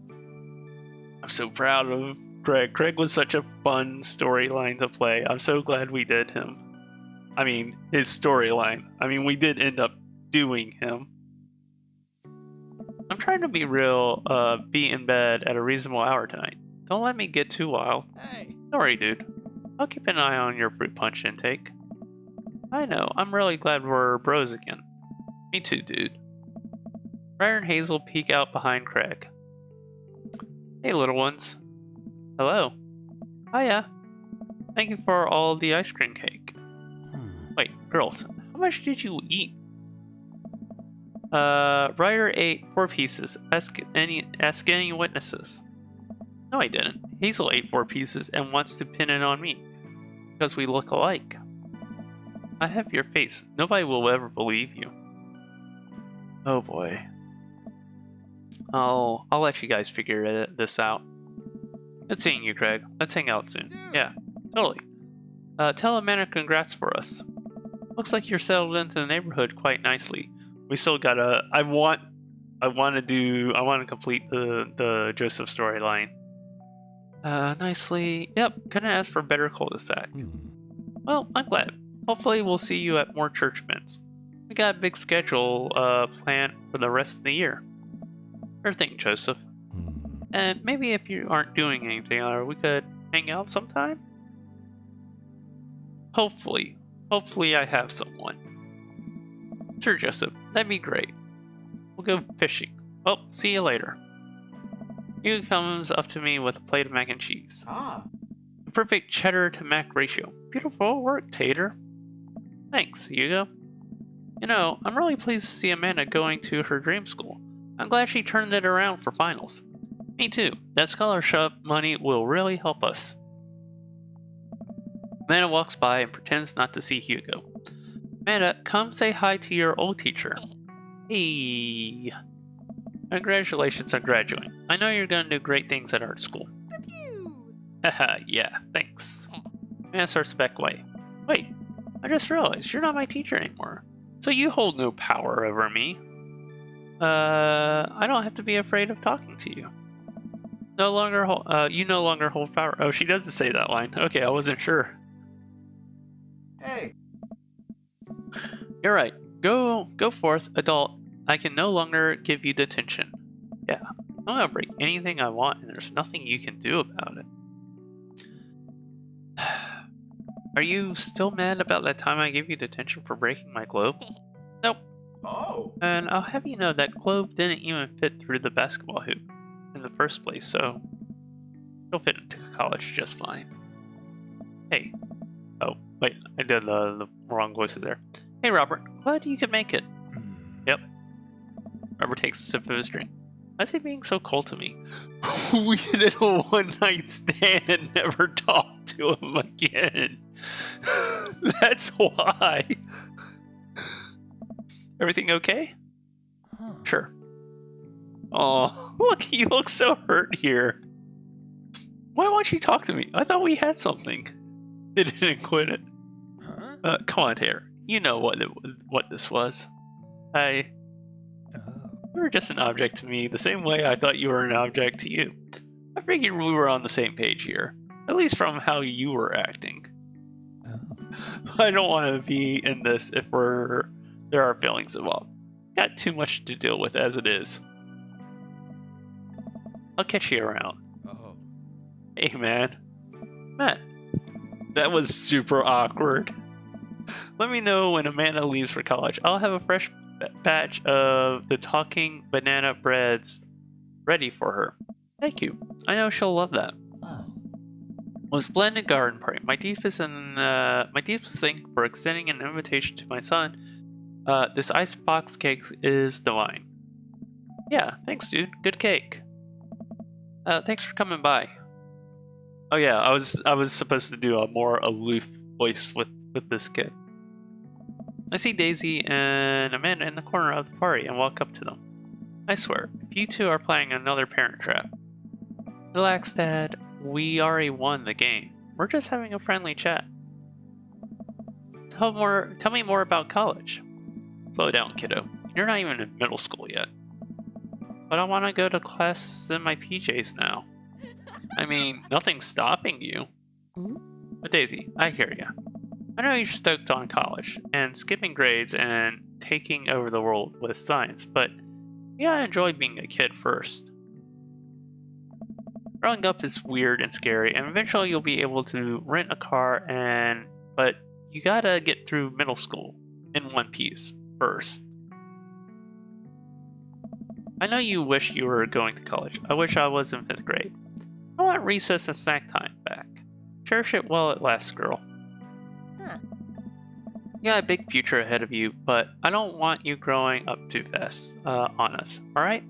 I'm so proud of Greg. Greg was such a fun storyline to play. I'm so glad we did him. I mean, his storyline. I mean, we did end up doing him. I'm trying to be real, be in bed at a reasonable hour tonight. Don't let me get too wild. Hey. Sorry, dude. I'll keep an eye on your fruit punch intake. I know, I'm really glad we're bros again. Me too, dude. Ryder and Hazel peek out behind Craig. Hey, little ones. Hello. Hiya. Thank you for all the ice cream cake. Wait, girls, how much did you eat? Ryder ate 4 pieces. Ask any witnesses. No, I didn't. Hazel ate 4 pieces and wants to pin it on me. Because we look alike. I have your face. Nobody will ever believe you. Oh boy. I'll let you guys figure this out. Good seeing you, Craig. Let's hang out soon. Dude. Yeah, totally. Tell Amanda congrats for us. Looks like you're settled into the neighborhood quite nicely. We still gotta. I want to complete the Joseph storyline. Nicely. Yep. Couldn't ask for a better cul-de-sac. Well, I'm glad. Hopefully, we'll see you at more church events. We got a big schedule planned for the rest of the year. Sure thing, Joseph. And maybe if you aren't doing anything, we could hang out sometime. Hopefully I have someone. Sure, Joseph. That'd be great. We'll go fishing. Well, see you later. Hugo comes up to me with a plate of mac and cheese. Ah, The perfect cheddar to mac ratio. Beautiful work, Tater. Thanks, Hugo. You know, I'm really pleased to see Amanda going to her dream school. I'm glad she turned it around for finals. Me too. That scholarship money will really help us. Amanda walks by and pretends not to see Hugo. Amanda, come say hi to your old teacher. Hey. Congratulations on graduating. I know you're gonna do great things at art school. Haha, yeah, thanks. Amanda starts to back away. Wait, I just realized you're not my teacher anymore. So you hold no power over me. I don't have to be afraid of talking to you. You no longer hold power. Oh, she doesn't say that line. Okay, I wasn't sure. hey. You're right. Go forth, adult. I can no longer give you detention. Yeah, I'm gonna break anything I want, and there's nothing you can do about it. Are you still mad about that time I gave you detention for breaking my globe? Nope. Oh. And I'll have you know that globe didn't even fit through the basketball hoop in the first place, so you'll fit into college just fine. Hey. Oh, wait, I did the wrong voices there. Hey, Robert, glad you could make it. Yep. Robert takes a sip of his drink. Why is he being so cold to me? We did a one-night stand and never talked to him again. That's why. Everything okay? Sure. Oh, look, you look so hurt here. Why won't you talk to me? I thought we had something. They didn't quit it. Come on, Taylor. You know what this was. You were just an object to me, the same way I thought you were an object to you. I figured we were on the same page here, at least from how you were acting. I don't want to be in this if there are feelings involved. Got too much to deal with as it is. I'll catch you around. Oh. Hey, man. Matt. That was super awkward. Let me know when Amanda leaves for college. I'll have a fresh batch of the talking banana breads ready for her. Thank you. I know she'll love that. Oh. Well, splendid garden party. My deepest thing for extending an invitation to my son. This icebox cake is divine. Yeah, thanks, dude. Good cake. Thanks for coming by. Oh yeah, I was supposed to do a more aloof voice with this kid. I see Daisy and Amanda in the corner of the party and walk up to them. I swear, if you two are playing another parent trap. Relax, Dad. We already won the game. We're just having a friendly chat. Tell me more about college. Slow down, kiddo. You're not even in middle school yet. But I want to go to class in my PJs now. I mean, nothing's stopping you. But Daisy, I hear ya. I know you're stoked on college, and skipping grades and taking over the world with science, but you gotta enjoy being a kid first. Growing up is weird and scary, and eventually you'll be able to rent a car but you gotta get through middle school in one piece first. I know you wish you were going to college. I wish I was in 5th grade. I want recess and snack time back. Cherish it while it lasts, girl. Huh. You got a big future ahead of you, but I don't want you growing up too fast on us, alright?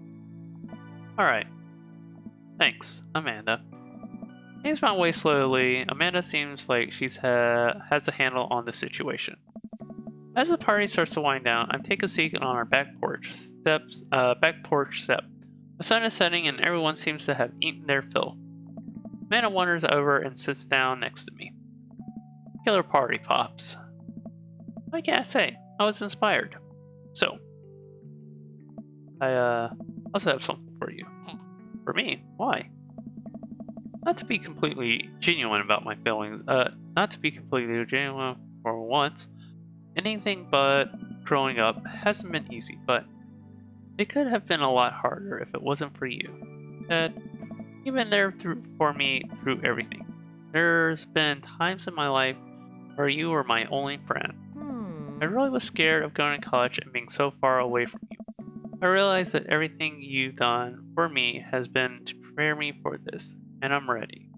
Alright. Thanks, Amanda. Things went way slowly. Amanda seems like she's has a handle on the situation. As the party starts to wind down, I take a seat on our back porch step. The sun is setting and everyone seems to have eaten their fill. Amanda wanders over and sits down next to me. Killer party, Pops. What can I say? I was inspired. So, I also have something for you. For me? Why? Not to be completely genuine about my feelings. Not to be completely genuine for once. Anything but growing up hasn't been easy, but it could have been a lot harder if it wasn't for you. Dad, you've been there for me through everything. There's been times in my life where you were my only friend. I really was scared of going to college and being so far away from you. I realized that everything you've done for me has been to prepare me for this, and I'm ready.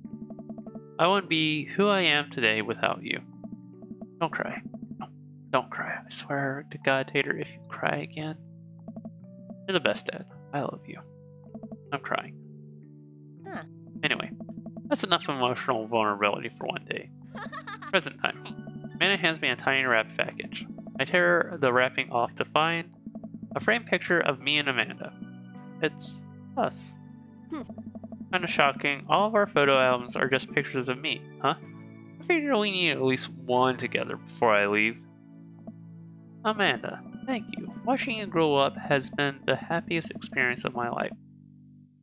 I wouldn't be who I am today without you. Don't cry. No, don't cry. I swear to God, Tater, if you cry again, you're the best, Dad. I love you. I'm crying. Huh. Anyway, that's enough emotional vulnerability for one day. Present time. Amanda hands me a tiny wrapped package. I tear the wrapping off to find a framed picture of me and Amanda. It's us. Kinda shocking. All of our photo albums are just pictures of me, huh? I figure we need at least one together before I leave. Amanda, thank you. Watching you grow up has been the happiest experience of my life.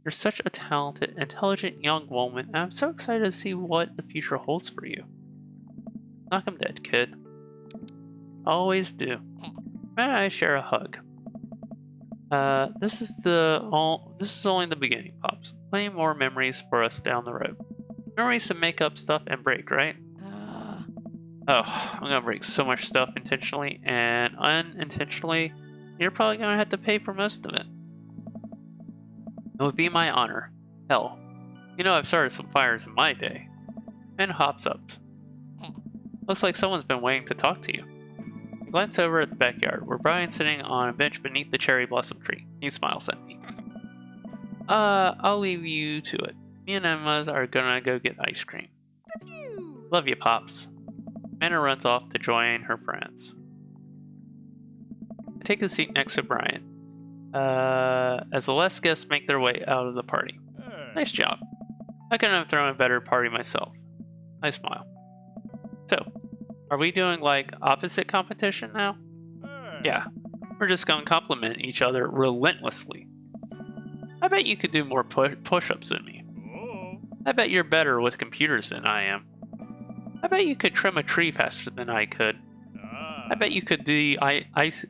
You're such a talented, intelligent young woman, and I'm so excited to see what the future holds for you. Knock 'em dead, kid. Always do. May I share a hug? This is only the beginning, Pops. Plenty more memories for us down the road. Memories to make up stuff and break, right? Oh, I'm gonna break so much stuff intentionally and unintentionally. You're probably gonna have to pay for most of it. It would be my honor. Hell, you know I've started some fires in my day. And hops up. Looks like someone's been waiting to talk to you. I glance over at the backyard, where Brian's sitting on a bench beneath the cherry blossom tree. He smiles at me. I'll leave you to it. Me and Emma's are gonna go get ice cream. Love you, Pops. Anna runs off to join her friends. I take a seat next to Brian, as the last guests make their way out of the party. Nice job. I couldn't have thrown a better party myself. I smile. So, are we doing like opposite competition now? Yeah, we're just gonna compliment each other relentlessly. I bet you could do more push-ups than me. I bet you're better with computers than I am. I bet you could trim a tree faster than I could. I bet you could de-ice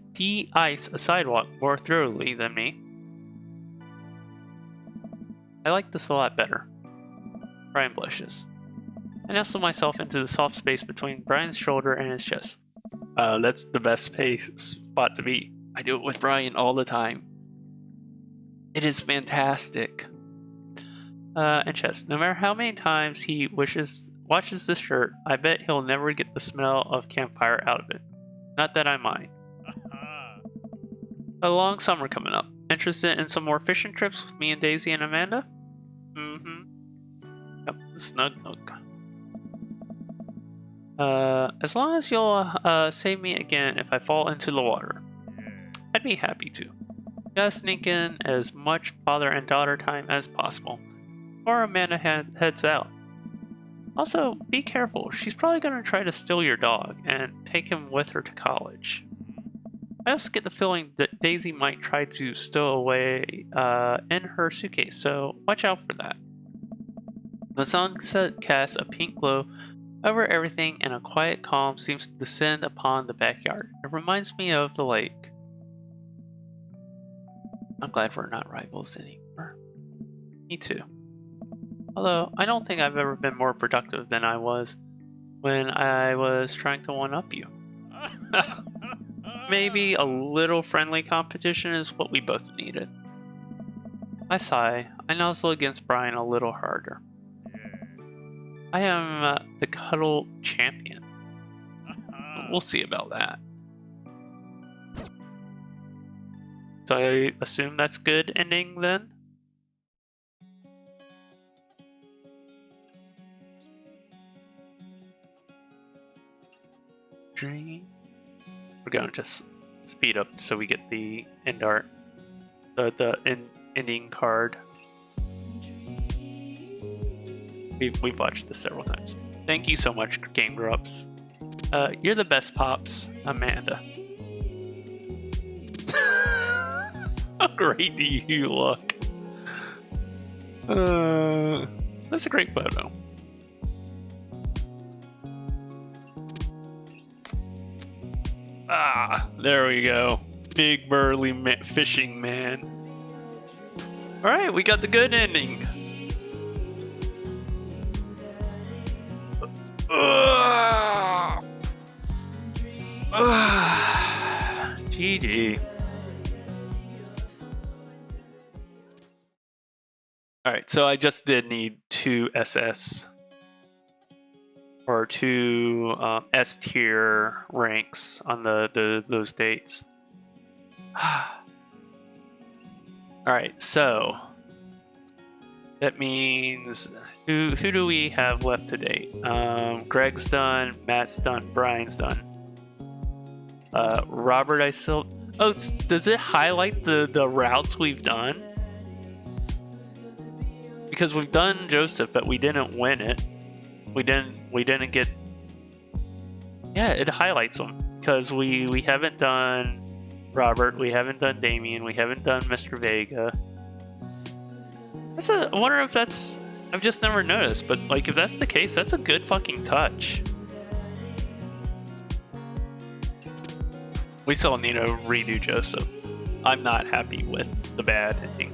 a sidewalk more thoroughly than me. I like this a lot better. Brian blushes. I nestle myself into the soft space between Brian's shoulder and his chest. That's the best spot to be. I do it with Brian all the time. It is fantastic. And chest. No matter how many times he watches this shirt, I bet he'll never get the smell of campfire out of it. Not that I mind. A long summer coming up. Interested in some more fishing trips with me and Daisy and Amanda? Yep, the snug nook. As long as you'll save me again if I fall into the water. I'd be happy to. Gotta sneak in as much father and daughter time as possible, or Amanda heads out. Also, be careful. She's probably gonna try to steal your dog and take him with her to college. I also get the feeling that Daisy might try to stow away in her suitcase, so watch out for that. The sunset casts a pink glow over everything, and a quiet calm seems to descend upon the backyard. It reminds me of the lake. I'm glad we're not rivals anymore. Me too. Although, I don't think I've ever been more productive than I was when I was trying to one-up you. Maybe a little friendly competition is what we both needed. I sigh. I nuzzle against Brian a little harder. I am the cuddle champion. We'll see about that. So I assume that's good ending then? Dream. We're gonna just speed up so we get the end art, the ending card. We've watched this several times. Thank you so much, Game Grumps. You're the best, Pops. Amanda. How great do you look? That's a great photo. Ah, there we go. Big burly fishing man. Alright, we got the good ending. GG. Alright, so I just did need 2 SS or 2 S tier ranks on those dates. Alright, so that means who do we have left to date? Greg's done, Matt's done, Brian's done. Robert, I still. Oh, does it highlight the routes we've done? Because we've done Joseph, but we didn't win it. We didn't get. Yeah, it highlights them because we haven't done Robert, we haven't done Damien, we haven't done Mr. Vega. I wonder if that's. I've just never noticed, but like if that's the case, that's a good fucking touch. We still need to redo Joseph. I'm not happy with the bad ending.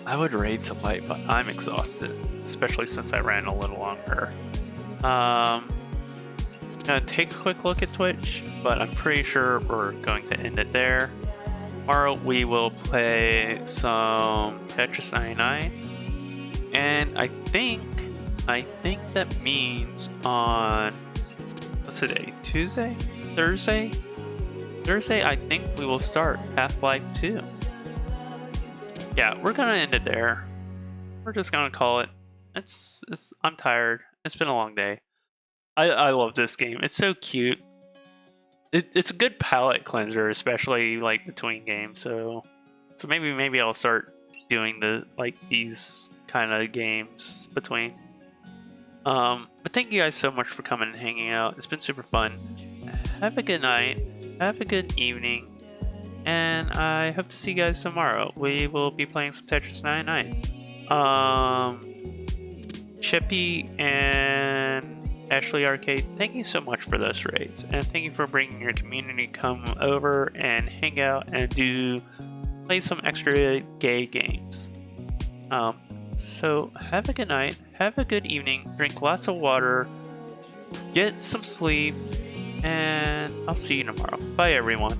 I would raid somebody, but I'm exhausted, especially since I ran a little longer. Gonna take a quick look at Twitch, but I'm pretty sure we're going to end it there. Tomorrow we will play some Tetris 99, and I think that means on what's today? Tuesday? Thursday? Thursday, I think we will start Half-Life 2. Yeah, we're gonna end it there. We're just gonna call it. I'm tired. It's been a long day. I love this game. It's so cute. It's a good palate cleanser, especially like between games. So maybe I'll start doing these kind of games between. But thank you guys so much for coming and hanging out. It's been super fun. Have a good night. Have a good evening. And I hope to see you guys tomorrow. We will be playing some Tetris 99. Chippy and Ashley Arcade, thank you so much for those raids. And thank you for bringing your community come over and hang out and play some extra gay games. So have a good night. Have a good evening. Drink lots of water. Get some sleep. And I'll see you tomorrow. Bye, everyone.